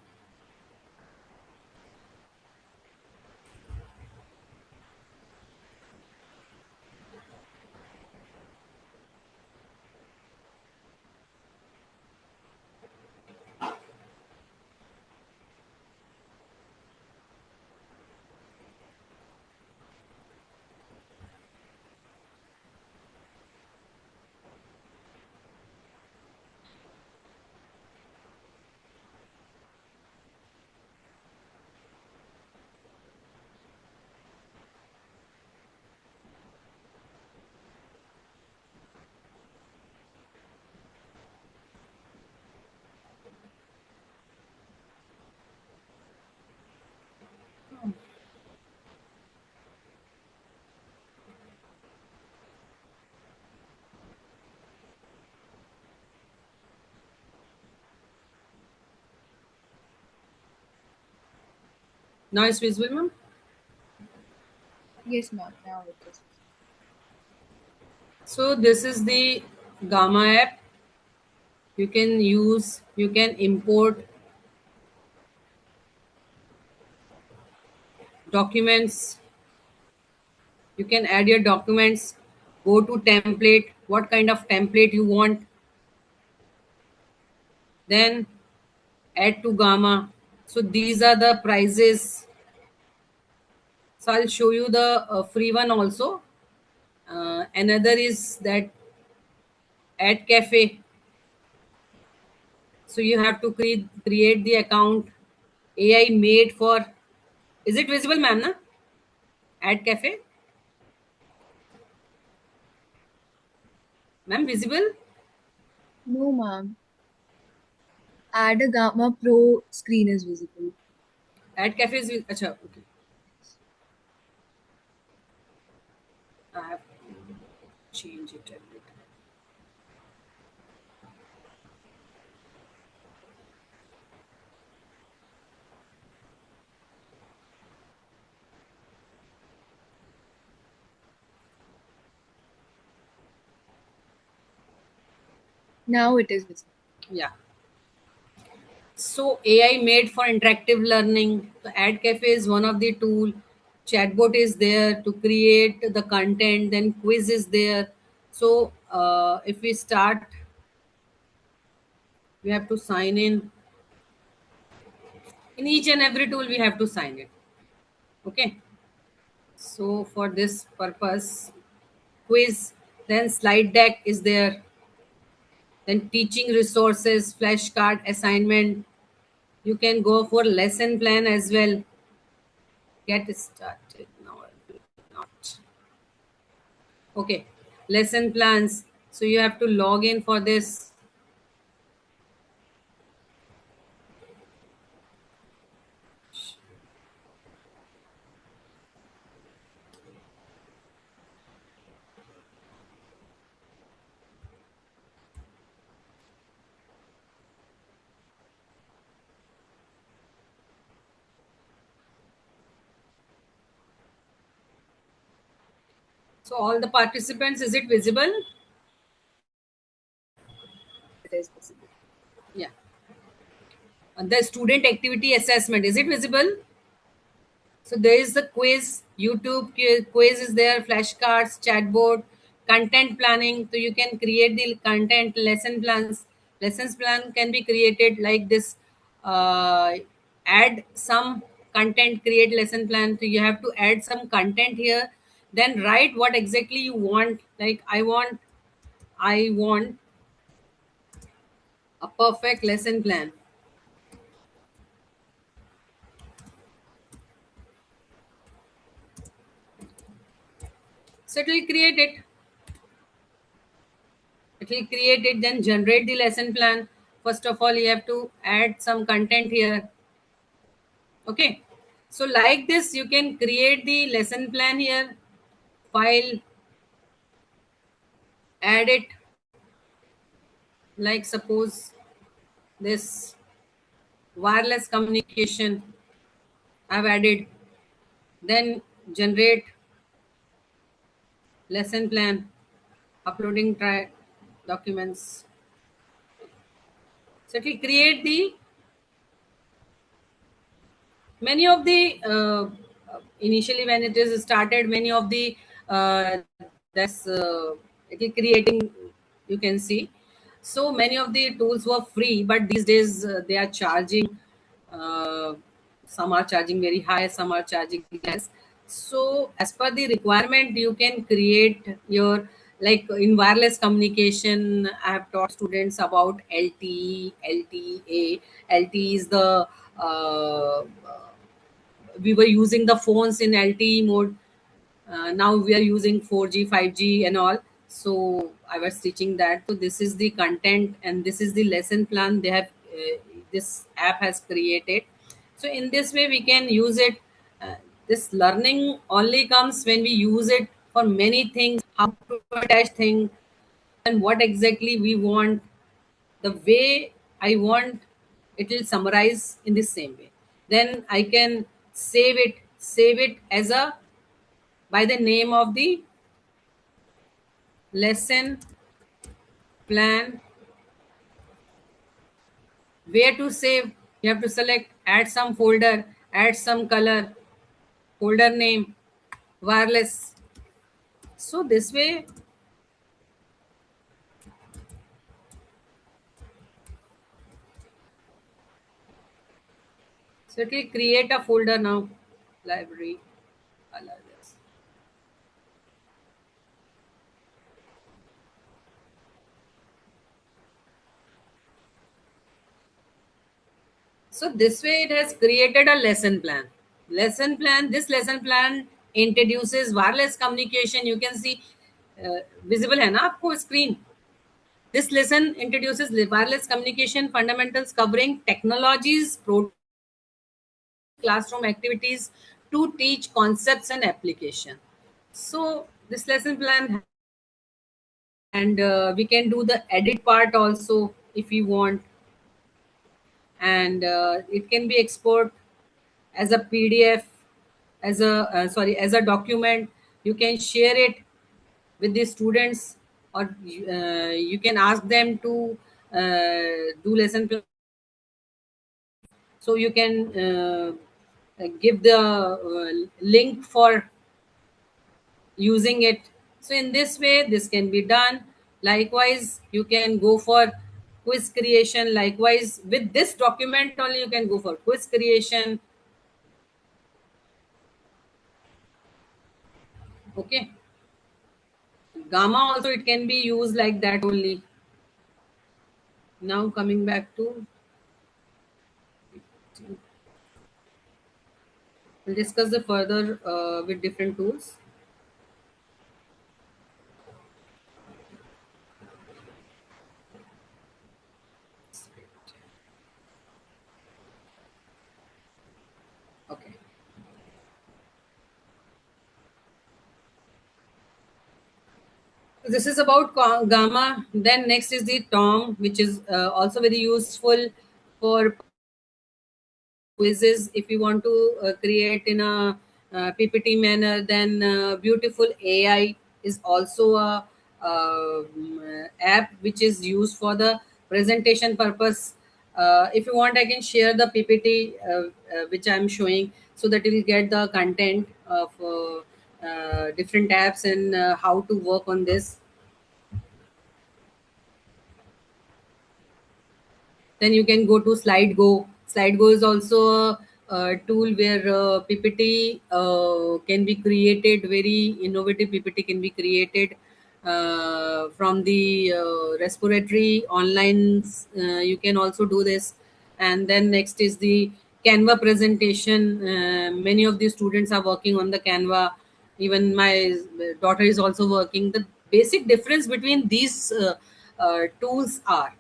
Now it's visible, ma'am. Yes, ma'am. Now it is. So this is the Gamma app. You can use, you can import documents. You can add your documents. Go to template. What kind of template you want? Then add to Gamma. So these are the prices. So I'll show you the free one also. Another is that Ad Cafe. So you have to create the account. AI made for. Is it visible, ma'am? Na? Ad cafe, ma'am, visible? No, ma'am. Add a Gamma Pro screen is visible. Ad cafe is acha, okay. I have to change it every time. Now it is visible. Yeah. So AI made for interactive learning. The Ad Cafe is one of the tool. Chatbot is there to create the content. Then quiz is there. So if we start, we have to sign in. In each and every tool, we have to sign it. Okay. So for this purpose, quiz, then slide deck is there. Then teaching resources, flashcard, assignment. You can go for lesson plan as well. Get started now. I will not. Okay, lesson plans. So you have to log in for this. So all the participants, is it visible? It is visible. Yeah. And the student activity assessment, is it visible? So there is the quiz, YouTube quiz is there, flashcards, chatbot, content planning. So you can create the content, lesson plans. Lessons plan can be created like this. Add some content, create lesson plan. So you have to add some content here. Then write what exactly you want. Like I want a perfect lesson plan. So it will create it. It will create it, then generate the lesson plan. First of all, you have to add some content here. Okay. So like this, you can create the lesson plan here, file, add it, like suppose this wireless communication I've added, then generate lesson plan, uploading documents. So it will create the many of the initially when it is started, many of the uh, that's it is creating, you can see. So many of the tools were free, but these days they are charging. uh, some are charging very high, some are charging less. So as per the requirement, you can create your, like in wireless communication, I have taught students about LTE, LTA. LTE is the uh, we were using the phones in LTE mode. Now we are using 4G, 5G, and all. So I was teaching that. So this is the content, and this is the lesson plan they have. This app has created. So in this way, we can use it. Uh, this learning only comes when we use it for many things. How to attach things and what exactly we want, the way I want, it will summarize in the same way. Then I can save it as a by the name of the lesson plan. Where to save? You have to select, add some folder, add some color, folder name, wireless. So this way, so it will create a folder now, library. Allow this. So this way it has created a lesson plan. Lesson plan, this lesson plan introduces wireless communication. You can see visible है ना आपको screen. This lesson introduces wireless communication fundamentals covering technologies, classroom activities to teach concepts and application. So this lesson plan, and we can do the edit part also if you want, and it can be export as a PDF, as a as a document. You can share it with the students, or you can ask them to do lesson plan. So you can give the link for using it. So in this way this can be done. Likewise you can go for quiz creation. Likewise with this document only you can go for quiz creation. Okay, gamma also it can be used like that only. Now coming back to, we'll discuss the further with different tools. Okay, this is about gamma. Then next is the tom, which is also very useful for quizzes. If you want to create in a ppt manner, then beautiful AI is also a app which is used for the presentation purpose. If you want I can share the ppt which I'm showing, so that you will get the content of different apps and how to work on this. Then you can go to SlideGo. SlideGo is also a tool where PPT can be created, very innovative PPT can be created from the respiratory online. You can also do this. And then next is the Canva presentation. Many of the students are working on the Canva. Even my daughter is also working. The basic difference between these tools are: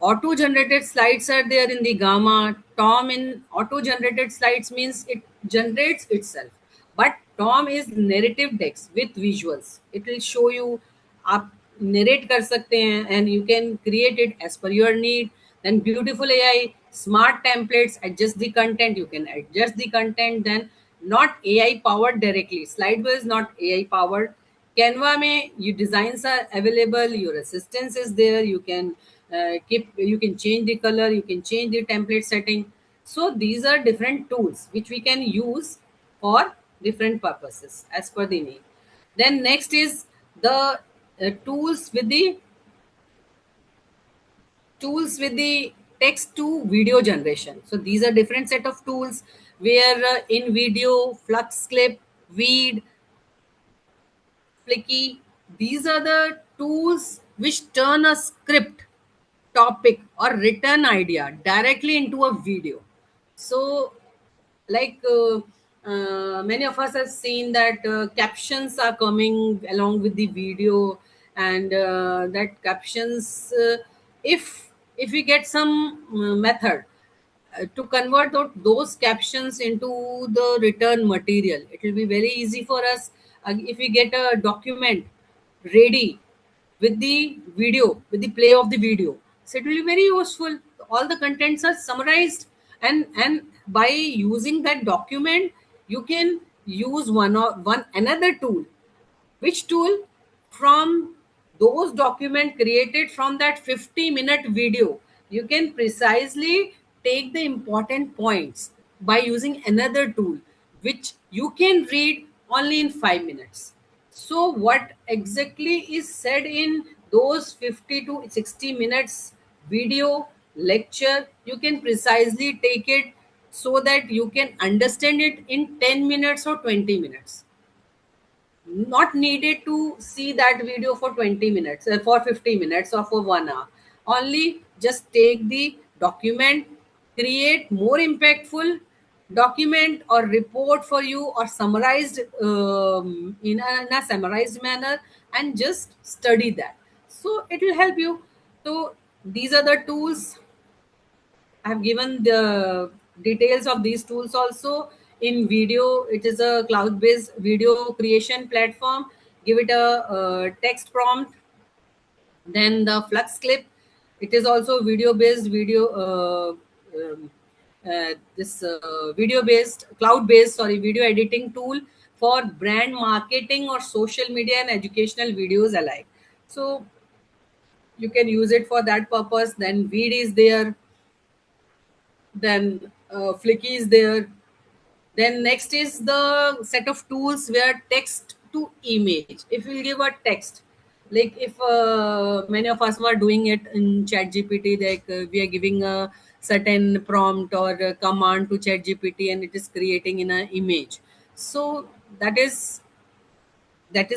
auto generated slides are there in the gamma. Tom in auto generated slides means it generates itself, but tom is narrative text with visuals. It will show you, आप narrate कर सकते हैं, and you can create it as per your need. Then beautiful AI smart templates adjust the content. You can adjust the content. Then not AI powered directly. Slideware is not AI powered. Canva में you designs are available, your assistance is there. You can keep, you can change the color, you can change the template setting. So these are different tools which we can use for different purposes as per the need. Then next is the tools with the text to video generation. So these are different set of tools where in video, flux clip, weed, flicky, these are the tools which turn a script, topic, or written idea directly into a video. So like many of us have seen that captions are coming along with the video, and that captions, if we get some method to convert those captions into the written material, it will be very easy for us. If we get a document ready with the video, with the play of the video, so it will be very useful. All the contents are summarized, and by using that document you can use one another tool. Which tool? From those document created from that 50-minute video, you can precisely take the important points by using another tool, which you can read only in 5 minutes. So what exactly is said in those 50 to 60 minutes video lecture, you can precisely take it, so that you can understand it in 10 minutes or 20 minutes. Not needed to see that video for 20 minutes, for 50 minutes, or for 1 hour. Only just take the document, create more impactful, document or report for you, or summarized in a summarized manner, and just study that. So it will help you. So these are the tools. I have given the details of these tools also. In video, it is a cloud based video creation platform. Give it a text prompt. Then the Flux Clip, it is also video based video. This video based, cloud based, sorry, video editing tool for brand marketing or social media and educational videos alike. So you can use it for that purpose. Then Veed is there. Then Flicky is there. Then next is the set of tools where text to image. If we give a text, like if many of us were doing it in ChatGPT, like we are giving a certain prompt or a command to ChatGPT, and it is creating in an image. So that is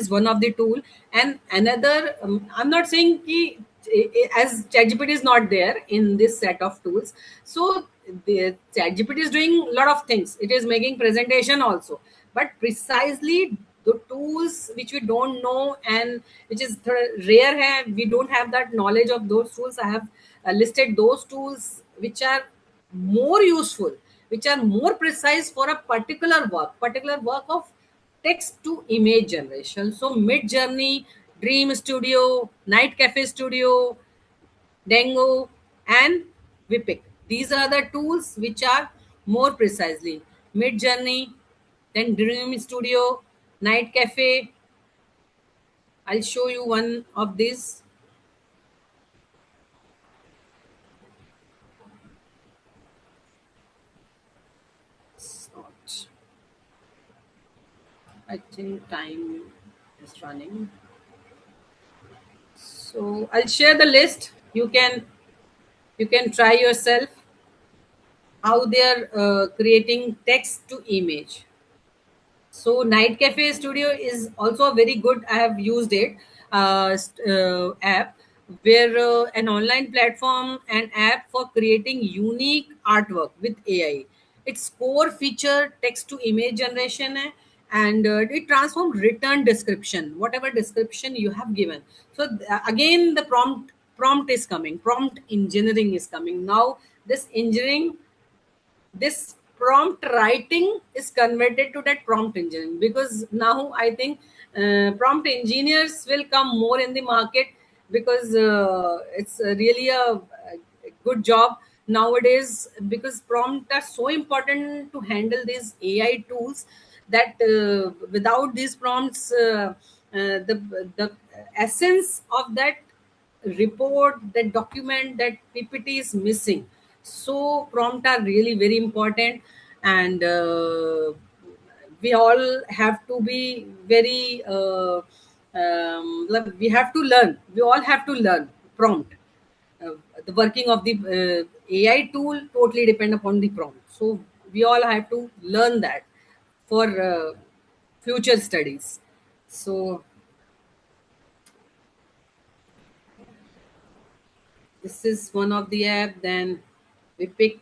one of the tool. And another, I'm not saying ki, as ChatGPT is not there in this set of tools, so the ChatGPT is doing a lot of things. It is making presentation also, but precisely the tools which we don't know and which is rare hai, we don't have that knowledge of those tools. I have listed those tools which are more useful, which are more precise for a particular work of text to image generation. So Mid Journey, Dream Studio, Night Cafe Studio, Dango, and Vipik. These are the tools which are more precisely Mid Journey, then Dream Studio, Night Cafe. I'll show you one of these. It's not. I think time is running. So I'll share the list. You can try yourself how they are creating text to image. So Night Cafe Studio is also a very good. I have used it app, where an online platform and app for creating unique artwork with AI. Its core feature text to image generation hai, and it transforms written description, whatever description you have given. So again, the prompt is coming. Prompt engineering is coming now. This prompt writing is converted to that prompt engineering, because now I think prompt engineers will come more in the market, because it's really a good job nowadays, because prompt are so important to handle these AI tools, that without these prompts, the essence of that report, that document, that PPT is missing. So prompt are really very important. And we all have to be very we have to learn, we all have to learn prompt. uh, the working of the AI tool totally depend upon the prompt, so we all have to learn that for future studies. So this is one of the app. Then we pick.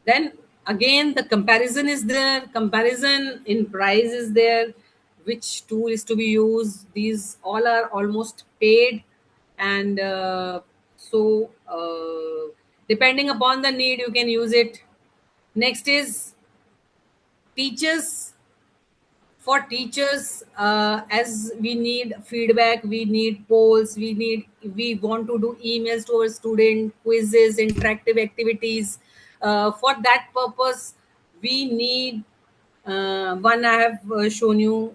Then again, the comparison is there. Comparison in price is there. Which tool is to be used? These all are almost paid, and depending upon the need, you can use it. Next is teachers. For teachers, as we need feedback, we need polls, we want to do emails to our student, quizzes, interactive activities. For that purpose, we need one I have shown you,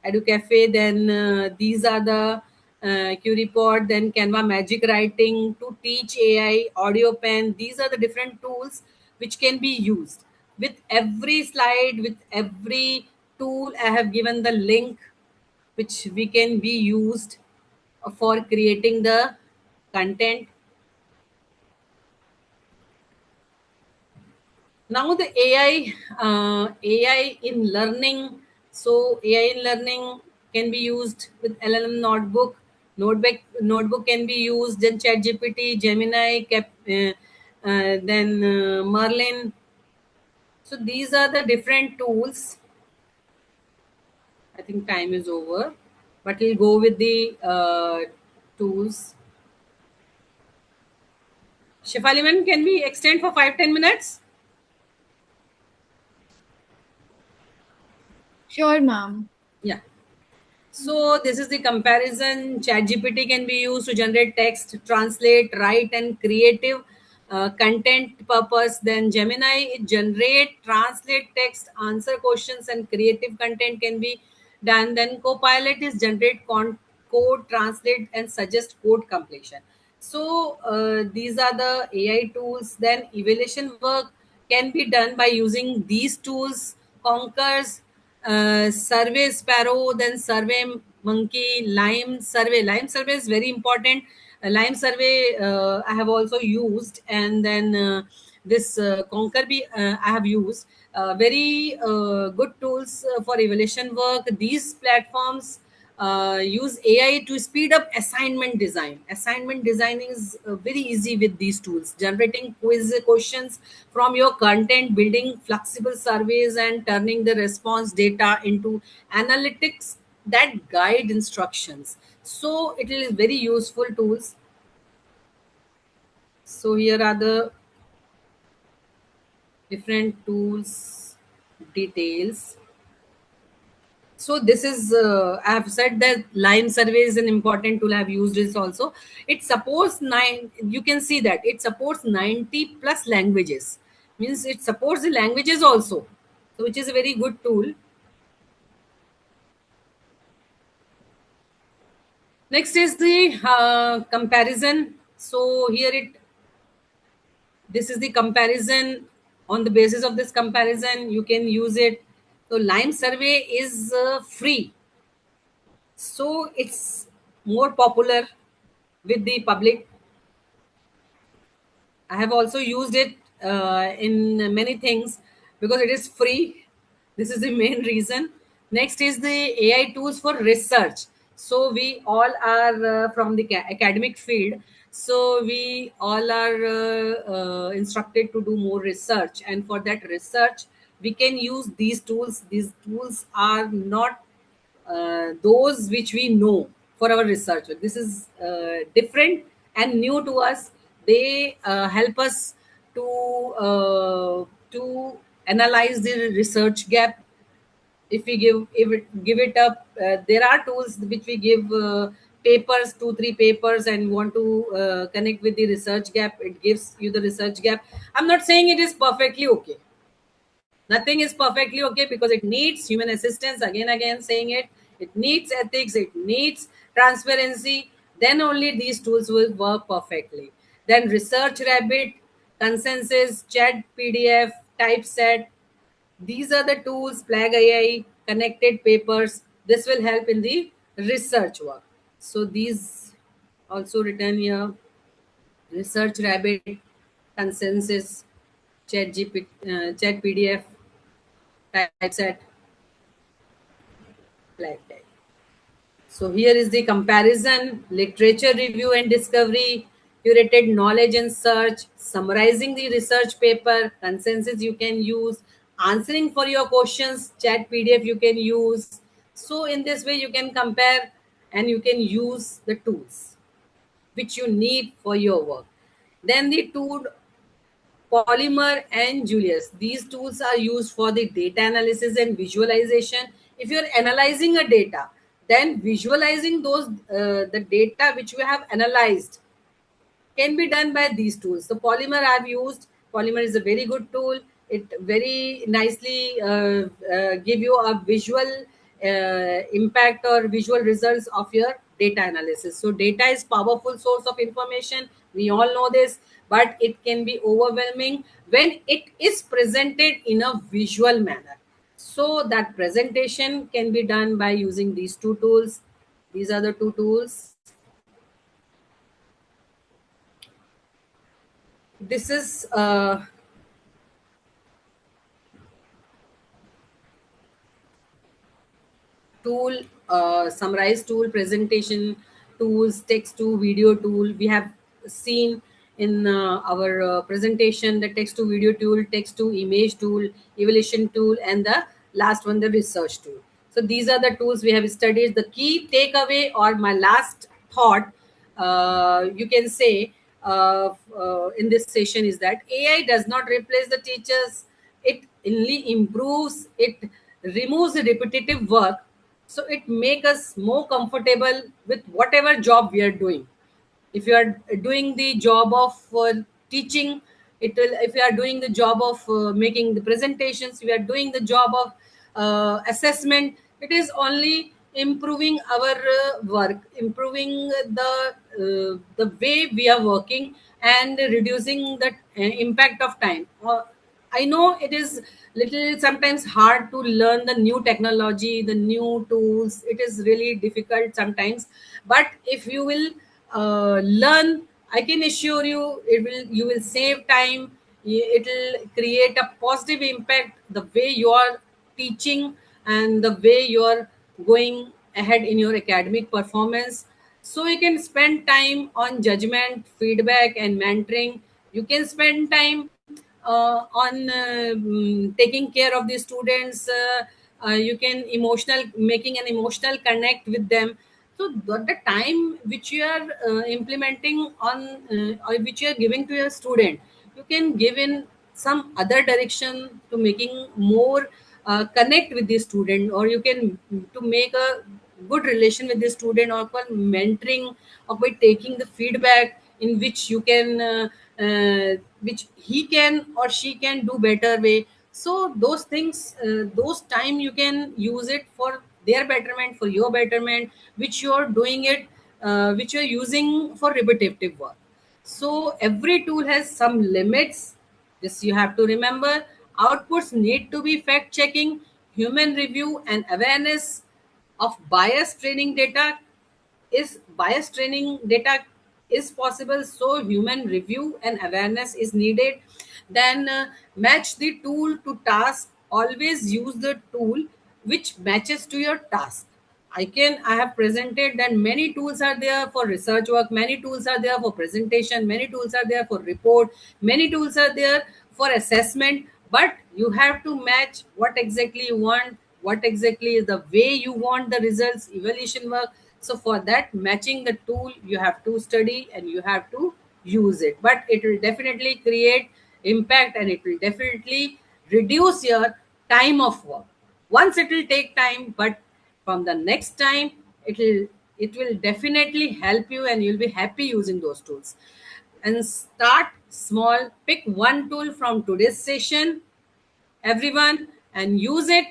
EduCafe. Then these are the QReport, then Canva Magic Writing to teach AI, Audio Pen. These are the different tools which can be used. With every slide, with every tool, I have given the link which we can be used for creating the content. Now the AI in learning. So AI in learning can be used with LLM notebook. Notebook can be used. Then ChatGPT, Gemini, then Merlin. So these are the different tools. I think time is over, but we'll go with the tools. Shefaliman, can we extend for 5-10 minutes? Sure, ma'am. Yeah. So this is the comparison. ChatGPT can be used to generate text, translate, write, and creative content purpose. Then Gemini it generate, translate text, answer questions, and creative content can be done. Then Copilot is generate code, translate, and suggest code completion. So these are the AI tools. Then evaluation work can be done by using these tools. Conquers Survey Sparrow, then Survey Monkey, Lime Survey is very important. Lime Survey I have also used, and then this Conquer I have used. Very good tools for evaluation work. These platforms use AI to speed up assignment design. Assignment designing is very easy with these tools. Generating quiz questions from your content, building flexible surveys, and turning the response data into analytics that guide instructions. So it is very useful tools. So here are the different tools details. So this is I have said that Lime Survey is an important tool. I have used this also. It supports nine. You can see that it supports 90 plus languages. Means it supports the languages also, so which is a very good tool. Next is the comparison. So here it this is the comparison. On the basis of this comparison, you can use it. So Lime Survey is free, so it's more popular with the public. I have also used it in many things because it is free. This is the main reason. Next is the AI tools for research. So we all are from the academic field. So we all are instructed to do more research, and for that research, we can use these tools. These tools are not those which we know for our research. This is different and new to us. They help us to analyze the research gap. If we give it up, there are tools which we give papers, 2 3 papers, and want to connect with the research gap. It gives you the research gap. I'm not saying it is perfectly okay. Nothing is perfectly okay because it needs human assistance. Again saying it. It needs ethics. It needs transparency. Then only these tools will work perfectly. Then Research Rabbit, Consensus, Chat PDF, Typeset. These are the tools. Plag AI, connected papers. This will help in the research work. So these also written here. Research Rabbit, Consensus, Chat PDF, Typeset, like that. So here is the comparison, literature review and discovery, curated knowledge and search, summarizing the research paper, consensus you can use, answering for your questions, chat PDF you can use. So in this way you can compare and you can use the tools which you need for your work. Then the tool Polymer and Julius. These tools are used for the data analysis and visualization. If you're analyzing a data, then visualizing those the data which you have analyzed can be done by these tools. So Polymer I've used. Polymer is a very good tool. It very nicely give you a visual impact or visual results of your data analysis. So data is powerful source of information. We all know this, but it can be overwhelming when it is presented in a visual manner. So that presentation can be done by using these two tools. These are the two tools. This is tool, summarize tool, presentation tools, text to video tool. We have seen in our presentation, the text to video tool, text to image tool, evaluation tool, and the last one, the research tool. So these are the tools we have studied. The key takeaway or my last thought, you can say, in this session is that AI does not replace the teachers. It only improves, it removes the repetitive work, so it makes us more comfortable with whatever job we are doing. If you are doing the job of teaching, it will. If you are doing the job of making the presentations, if you are doing the job of assessment, it is only improving our work, improving the way we are working, and reducing the impact of time. I know it is little sometimes hard to learn the new technology, the new tools. It is really difficult sometimes, but if you will learn, I can assure you, it will. You will save time. It will create a positive impact. The way you are teaching and the way you are going ahead in your academic performance, so you can spend time on judgment, feedback, and mentoring. You can spend time on taking care of the students. You can emotional making an emotional connect with them. So the time which you are implementing on or which you are giving to your student, you can give in some other direction to making more connect with the student, or you can to make a good relation with the student, or by mentoring, or by taking the feedback in which you can which he can or she can do better way. So those things, those time you can use it for their betterment, for your betterment, which you are doing it, which you are using for repetitive work. So every tool has some limits. This you have to remember. Outputs need to be fact checking, human review, and awareness of bias training data. Is bias training data is possible, so human review and awareness is needed. Then match the tool to task. Always use the tool which matches to your task. I have presented that many tools are there for research work, many tools are there for presentation, many tools are there for report, many tools are there for assessment, but you have to match what exactly you want, what exactly is the way you want the results, evaluation work. So for that, matching the tool, you have to study and you have to use it, but it will definitely create impact, and it will definitely reduce your time of work. Once it will take time, but from the next time, it will definitely help you, and you'll be happy using those tools. And start small, pick one tool from today's session, everyone, and use it.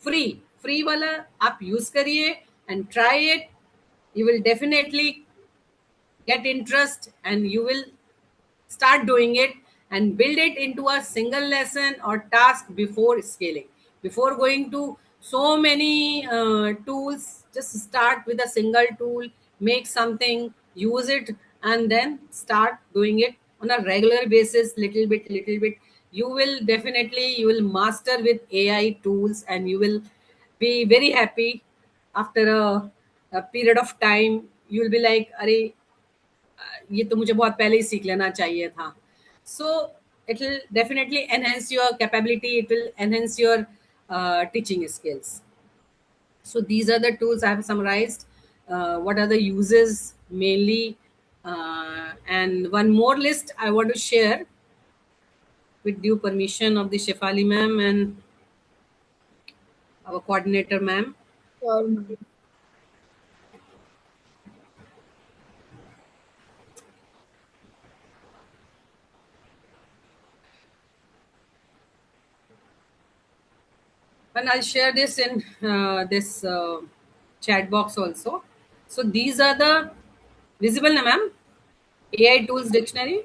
Free wala aap use kariye and try it. You will definitely get interest, and you will start doing it, and build it into a single lesson or task before scaling. Before going to so many tools, just start with a single tool, make something, use it, and then start doing it on a regular basis, little bit. You will definitely, you will master with AI tools, and you will be very happy. After a period of time, you will be like, अरे ये तो मुझे बहुत पहले ही सीख लेना चाहिए था. So it will definitely enhance your capability, it will enhance your teaching skills. So these are the tools I have summarized. What are the uses mainly? And one more list I want to share with due permission of the Shefali ma'am and our coordinator ma'am. Sure, ma'am. And I'll share this in this chat box also. So these are the visible, na ma'am? AI tools dictionary.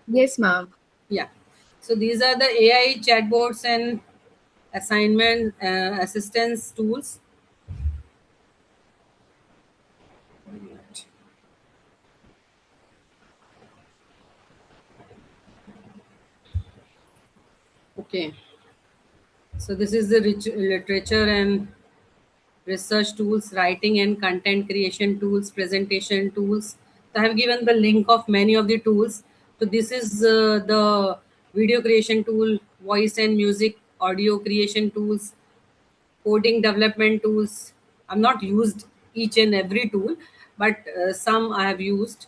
Yes, ma'am. Yeah. So these are the AI chatbots and assignment assistance tools. Okay. So this is the rich literature and research tools, writing and content creation tools, presentation tools, I have given the link of many of the tools. So this is the video creation tool, voice and music, audio creation tools, coding development tools. I've not used each and every tool, but some I have used,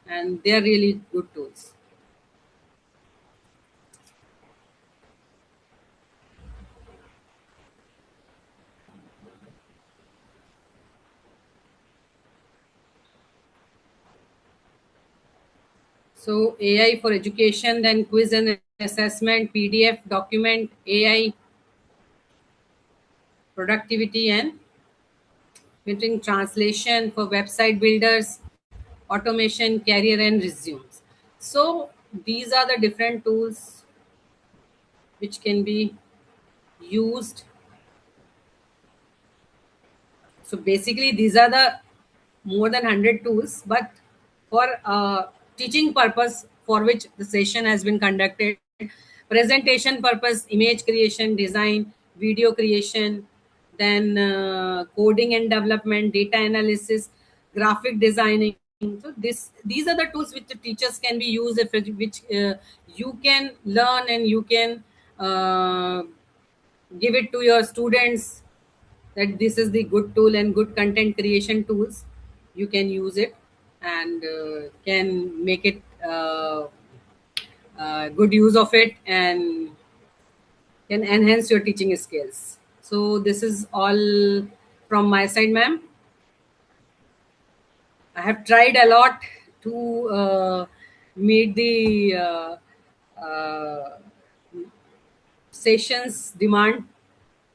and they are really good tools. So AI for education, then quiz and assessment, PDF, document, AI, productivity and mentoring, translation for website builders, automation, career and resumes. So these are the different tools which can be used. So basically, these are the more than 100 tools, but for teaching purpose for which the session has been conducted, presentation purpose, image creation, design, video creation, then coding and development, data analysis, graphic designing. So these are the tools which the teachers can be used, if which you can learn and you can give it to your students, that this is the good tool and good content creation tools. You can use it and can make it good use of it and can enhance your teaching skills. So this is all from my side, ma'am. I have tried a lot to meet the uh, sessions demand.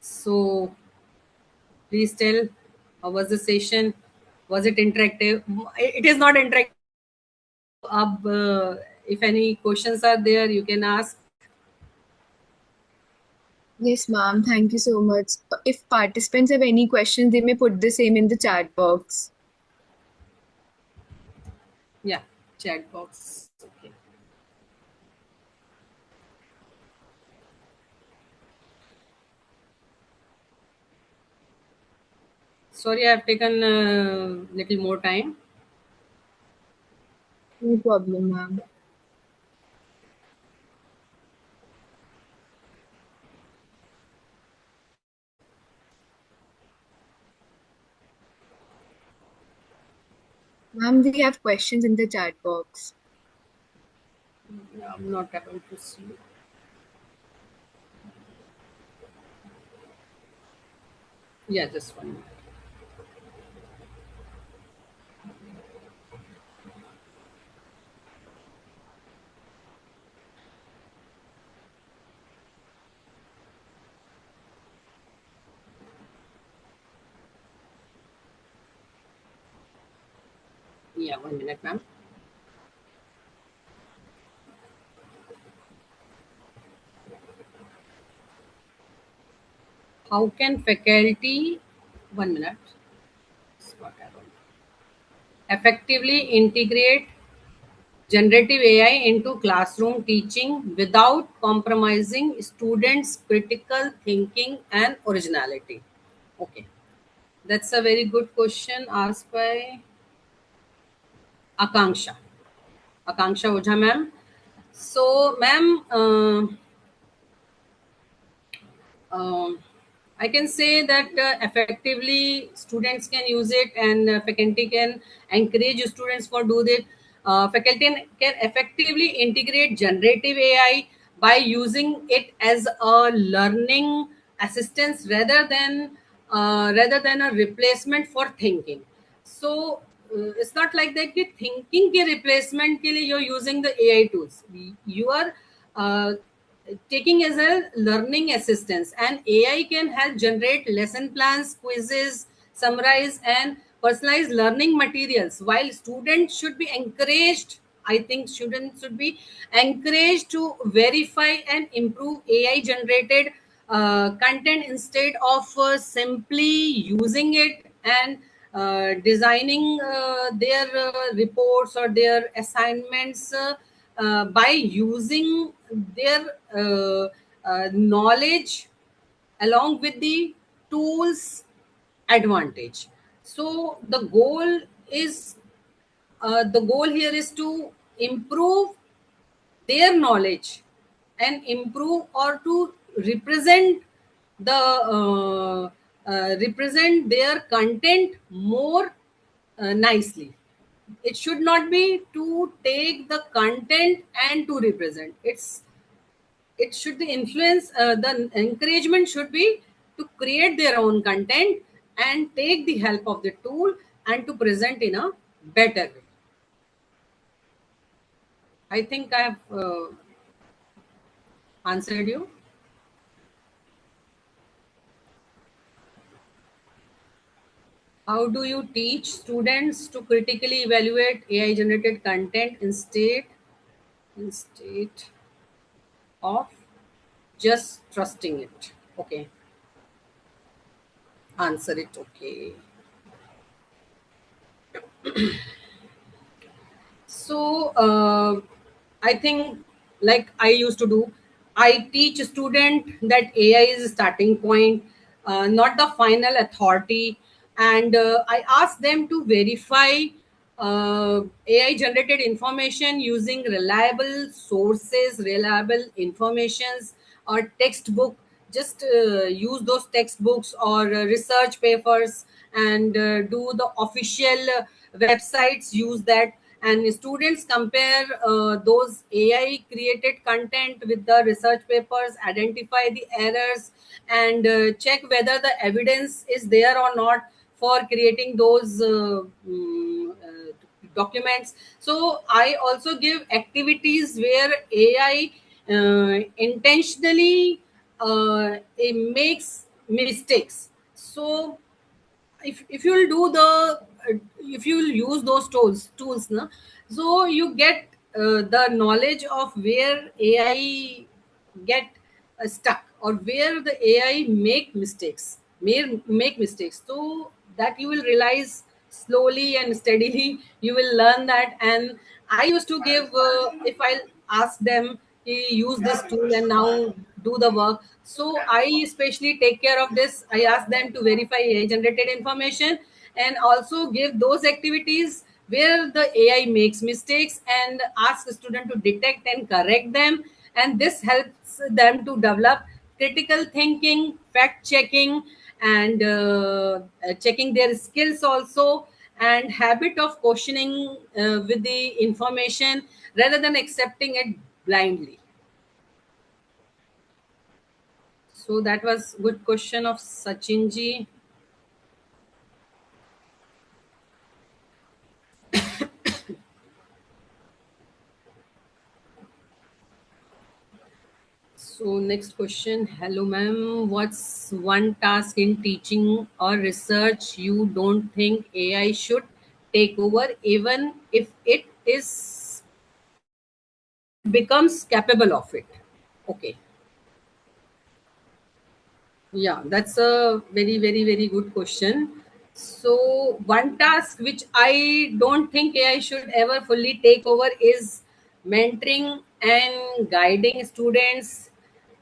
So please tell, how was the session? Was it interactive? It is not interactive. If any questions are there, you can ask. Yes, ma'am. Thank you so much. If participants have any questions, they may put the same in the chat box. Yeah, chat box. Okay. Sorry, I have taken a little more time. No problem, ma'am. Ma'am, we have questions in the chat box. I'm not able to see. Yeah, just 1 minute. Yeah, 1 minute, ma'am. How can faculty, 1 minute, What I want. Effectively integrate generative AI into classroom teaching without compromising students' critical thinking and originality? Okay, that's a very good question asked by Akanksha. Akanksha Ojha, ma'am. So, ma'am, um, I can say that effectively students can use it, and faculty can encourage students for do that. Faculty can effectively integrate generative AI by using it as a learning assistance rather than a replacement for thinking. So it's not like that कि thinking के replacement के लिए you're using the AI tools. You are uh, taking as a learning assistance, and AI can help generate lesson plans, quizzes, summarize and personalized learning materials, while students should be encouraged. I think students should be encouraged to verify and improve AI generated content instead of simply using it and designing their reports or their assignments by using their knowledge along with the tools advantage. So the goal is the goal here is to improve their knowledge and improve or to represent represent their content more nicely. It should not be to take the content and to represent. It should be influence. The encouragement should be to create their own content and take the help of the tool and to present in a better way. I think I have answered you. How do you teach students to critically evaluate AI generated content instead of just trusting it? Okay, answer it. Okay. So I think, like I used to do, I teach a student that AI is a starting point, not the final authority, and I ask them to verify AI generated information using reliable sources, reliable informations, or textbook. Just use those textbooks or research papers and do the official websites. Use that, and students compare those AI created content with the research papers, identify the errors, and check whether the evidence is there or not for creating those documents. So I also give activities where AI intentionally it makes mistakes. So if you'll do the if you'll use those tools na, so you get the knowledge of where AI get stuck or where the AI make mistakes, so that you will realize slowly and steadily. You will learn that. And I used to give if I ask them, use this tool and now do the work. So I especially take care of this. I ask them to verify AI generated information and also give those activities where the AI makes mistakes and ask the student to detect and correct them. And this helps them to develop critical thinking, fact checking, and checking their skills also, and habit of questioning with the information rather than accepting it blindly. So that was good question of Sachin ji. So next question. Hello ma'am. What's one task in teaching or research you don't think AI should take over, even if it is becomes capable of it? Okay. Yeah, that's a very, very, very good question. So, one task which I don't think AI should ever fully take over is mentoring and guiding students.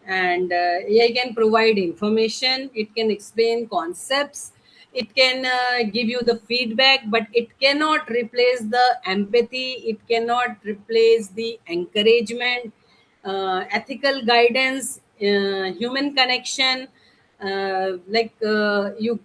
And AI can provide information, it can explain concepts, it can give you the feedback, but it cannot replace the empathy, it cannot replace the encouragement, ethical guidance, human connection. You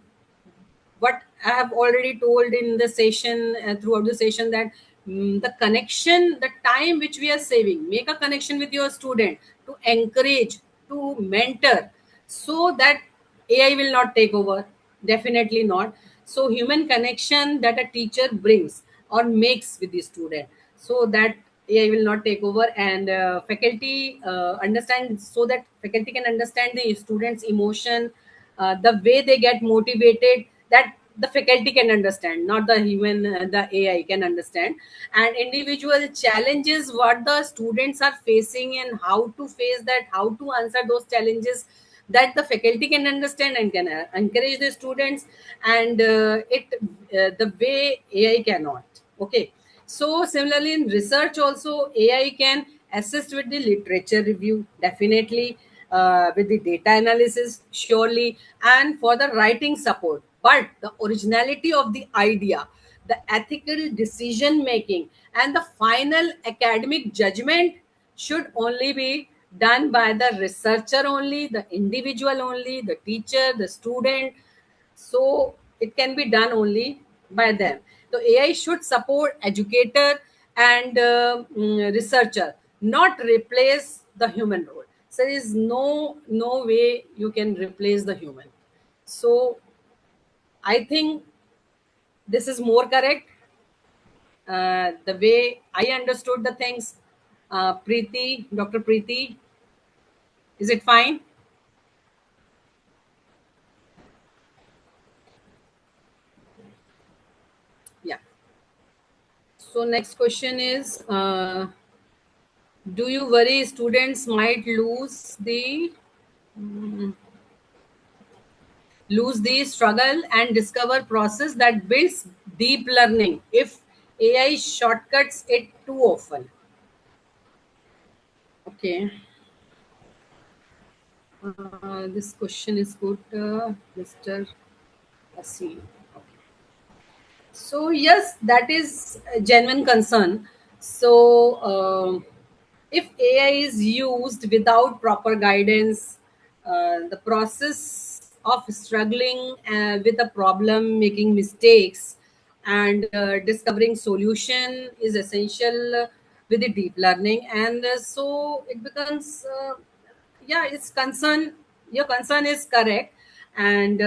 what I have already told in the session, throughout the session, that the connection, the time which we are saving, make a connection with your student to encourage, to mentor, so that AI will not take over. Definitely not. So human connection that a teacher brings or makes with the student, so that AI will not take over. And faculty understand, so that faculty can understand the students' emotion, the way they get motivated, that the faculty can understand, not the human, the AI can understand. And individual challenges what the students are facing and how to face that, how to answer those challenges, that the faculty can understand and can encourage the students. And the way AI cannot. Okay. So similarly in research also, AI can assist with the literature review, definitely, with the data analysis, surely, and for the writing support. But the originality of the idea, the ethical decision making, and the final academic judgment should only be done by the researcher only, the individual only, the teacher, the student. So it can be done only by them. So AI should support educator and researcher, not replace the human role. So there is no way you can replace the human. So I think this is more correct, the way I understood the things. Preeti, Dr. Preeti, is it fine? Yeah. So next question is, do you worry students might lose the struggle and discover process that builds deep learning if AI shortcuts it too often? Okay. This question is good, Mr. Asim. So yes, that is a genuine concern. So if AI is used without proper guidance, the process of struggling with a problem, making mistakes, and discovering solution is essential with the deep learning, and so it becomes. Yeah, it's concern. Your concern is correct, and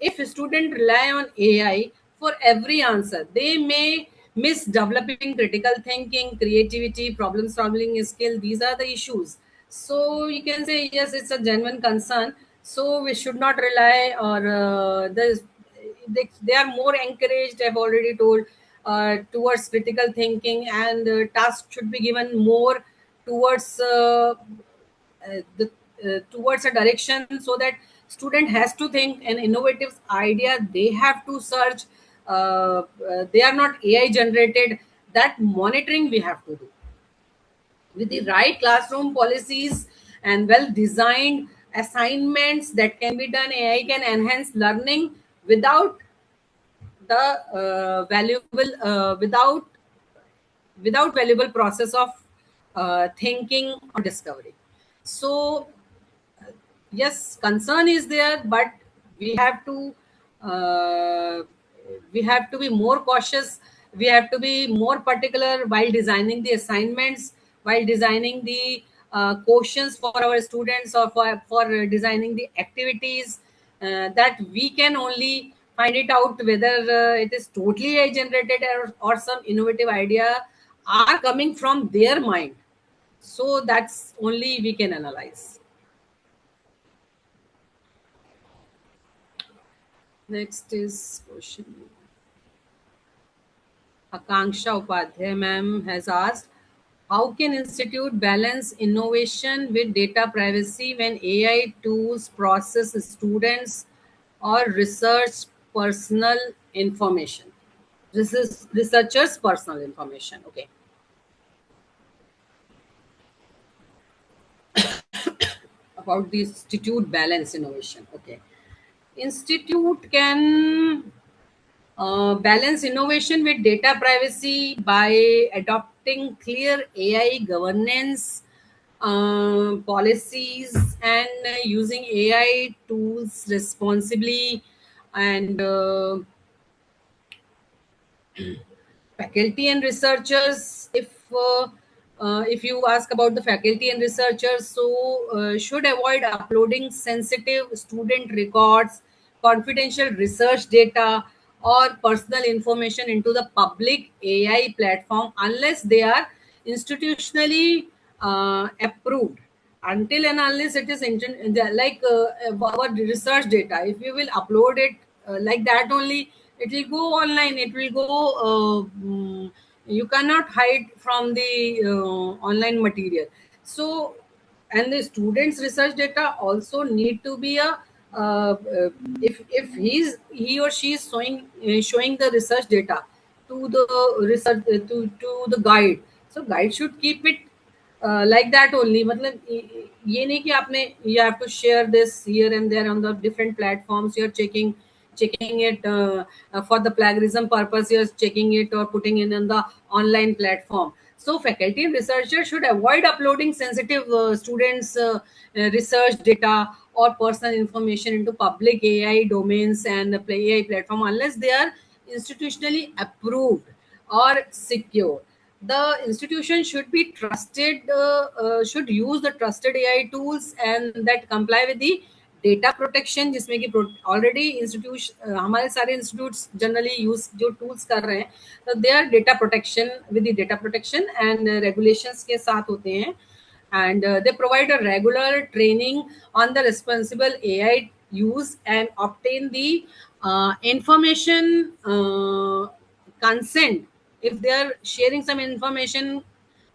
if a student rely on AI for every answer, they may miss developing critical thinking, creativity, problem solving skill. These are the issues. So you can say yes, it's a genuine concern. So we should not rely, or they are more encouraged, I've already told, towards critical thinking, and tasks should be given more towards the towards a direction, so that student has to think an innovative idea, they have to search. They are not AI generated. That monitoring we have to do with the right classroom policies and well designed assignments that can be done. AI can enhance learning without the valuable without valuable process of thinking or discovery. So yes, concern is there, but we have to uh, we have to be more cautious. We have to be more particular while designing the assignments, while designing the questions for our students, or for designing the activities, that we can only find it out whether it is totally AI generated, or some innovative idea are coming from their mind. So that's only we can analyze. Next is question. Akanksha Upadhyay ma'am has asked, how can institute balance innovation with data privacy when AI tools process students or research personal information? This is researchers' personal information. Okay. About the institute balance innovation. Okay. Institute can balance innovation with data privacy by adopting clear AI governance policies, and using AI tools responsibly, and faculty and researchers, if you ask about the faculty and researchers, so should avoid uploading sensitive student records, confidential research data, or personal information into the public AI platform unless they are institutionally approved. Until and unless it is like our research data, if you will upload it like that only, it will go online, it will go you cannot hide from the online material. So, and the students research data also need to be a if he or she is showing the research data to the research to the guide, so guide should keep it like that only. मतलब ये नहीं कि आपने you have to share this here and there on the different platforms, you're checking checking it for the plagiarism purpose, you're checking it or putting it on the online platform. So faculty and researchers should avoid uploading sensitive students research data or personal information into public AI domains and the AI platform unless they are institutionally approved or secure. The institution should be trusted, should use the trusted AI tools and that comply with the data protection, जिसमें कि already institute हमारे सारे institutes generally use जो tools कर रहे हैं, तो they are data protection with the data protection and regulations के साथ होते हैं. And they provide a regular training on the responsible AI use and obtain the information consent. If they are sharing some information,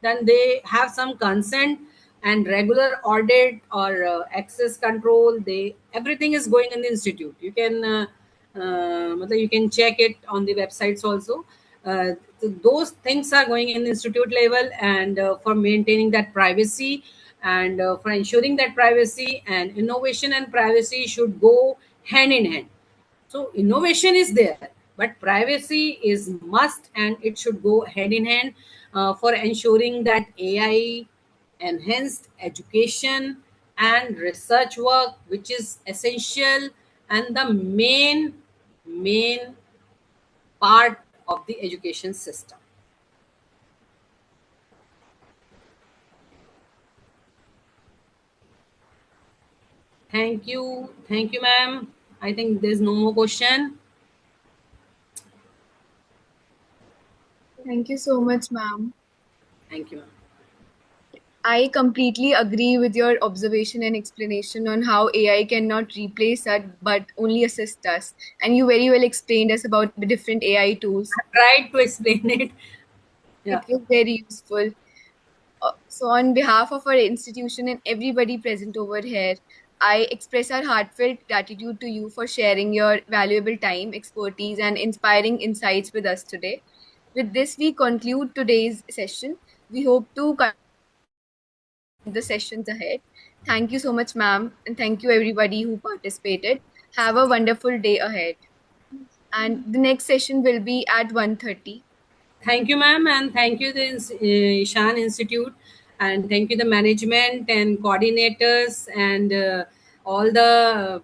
then they have some consent and regular audit or access control. They everything is going in the institute. You can you can check it on the websites also. So those things are going in institute level, and for maintaining that privacy and for ensuring that privacy and innovation and privacy should go hand in hand. So innovation is there, but privacy is must, and it should go hand in hand for ensuring that AI enhanced education and research work, which is essential and the main part of the education system. Thank you, ma'am. I think there's no more question. Thank you so much, ma'am. Thank you, ma'am. I completely agree with your observation and explanation on how AI cannot replace us but only assist us. And you very well explained us about the different AI tools. I tried to explain it. It Yeah. was very useful. So, on behalf of our institution and everybody present over here, I express our heartfelt gratitude to you for sharing your valuable time, expertise, and inspiring insights with us today. With this, we conclude today's session. We hope to continue the sessions ahead. Thank you so much, ma'am, and thank you everybody who participated. Have a wonderful day ahead. And the next session will be at 1:30. Thank you, ma'am, and thank you, the Ishan Institute, and thank you, the management and coordinators, and all the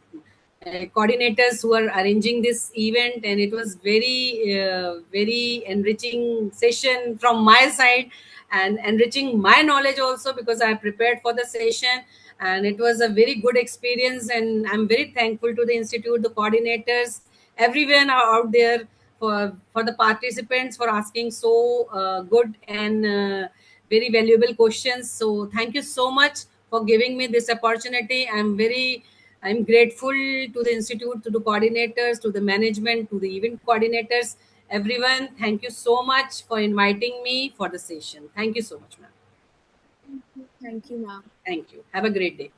coordinators who are arranging this event. And it was very enriching session from my side, and enriching my knowledge also because I prepared for the session. And it was a very good experience, and I'm very thankful to the institute, the coordinators, everyone out there for the participants for asking so good and very valuable questions. So thank you so much for giving me this opportunity. I'm grateful to the institute, to the coordinators, to the management, to the event coordinators, everyone. Thank you so much for inviting me for the session. Thank you so much, ma'am. Thank you, ma'am. Thank you. Have a great day.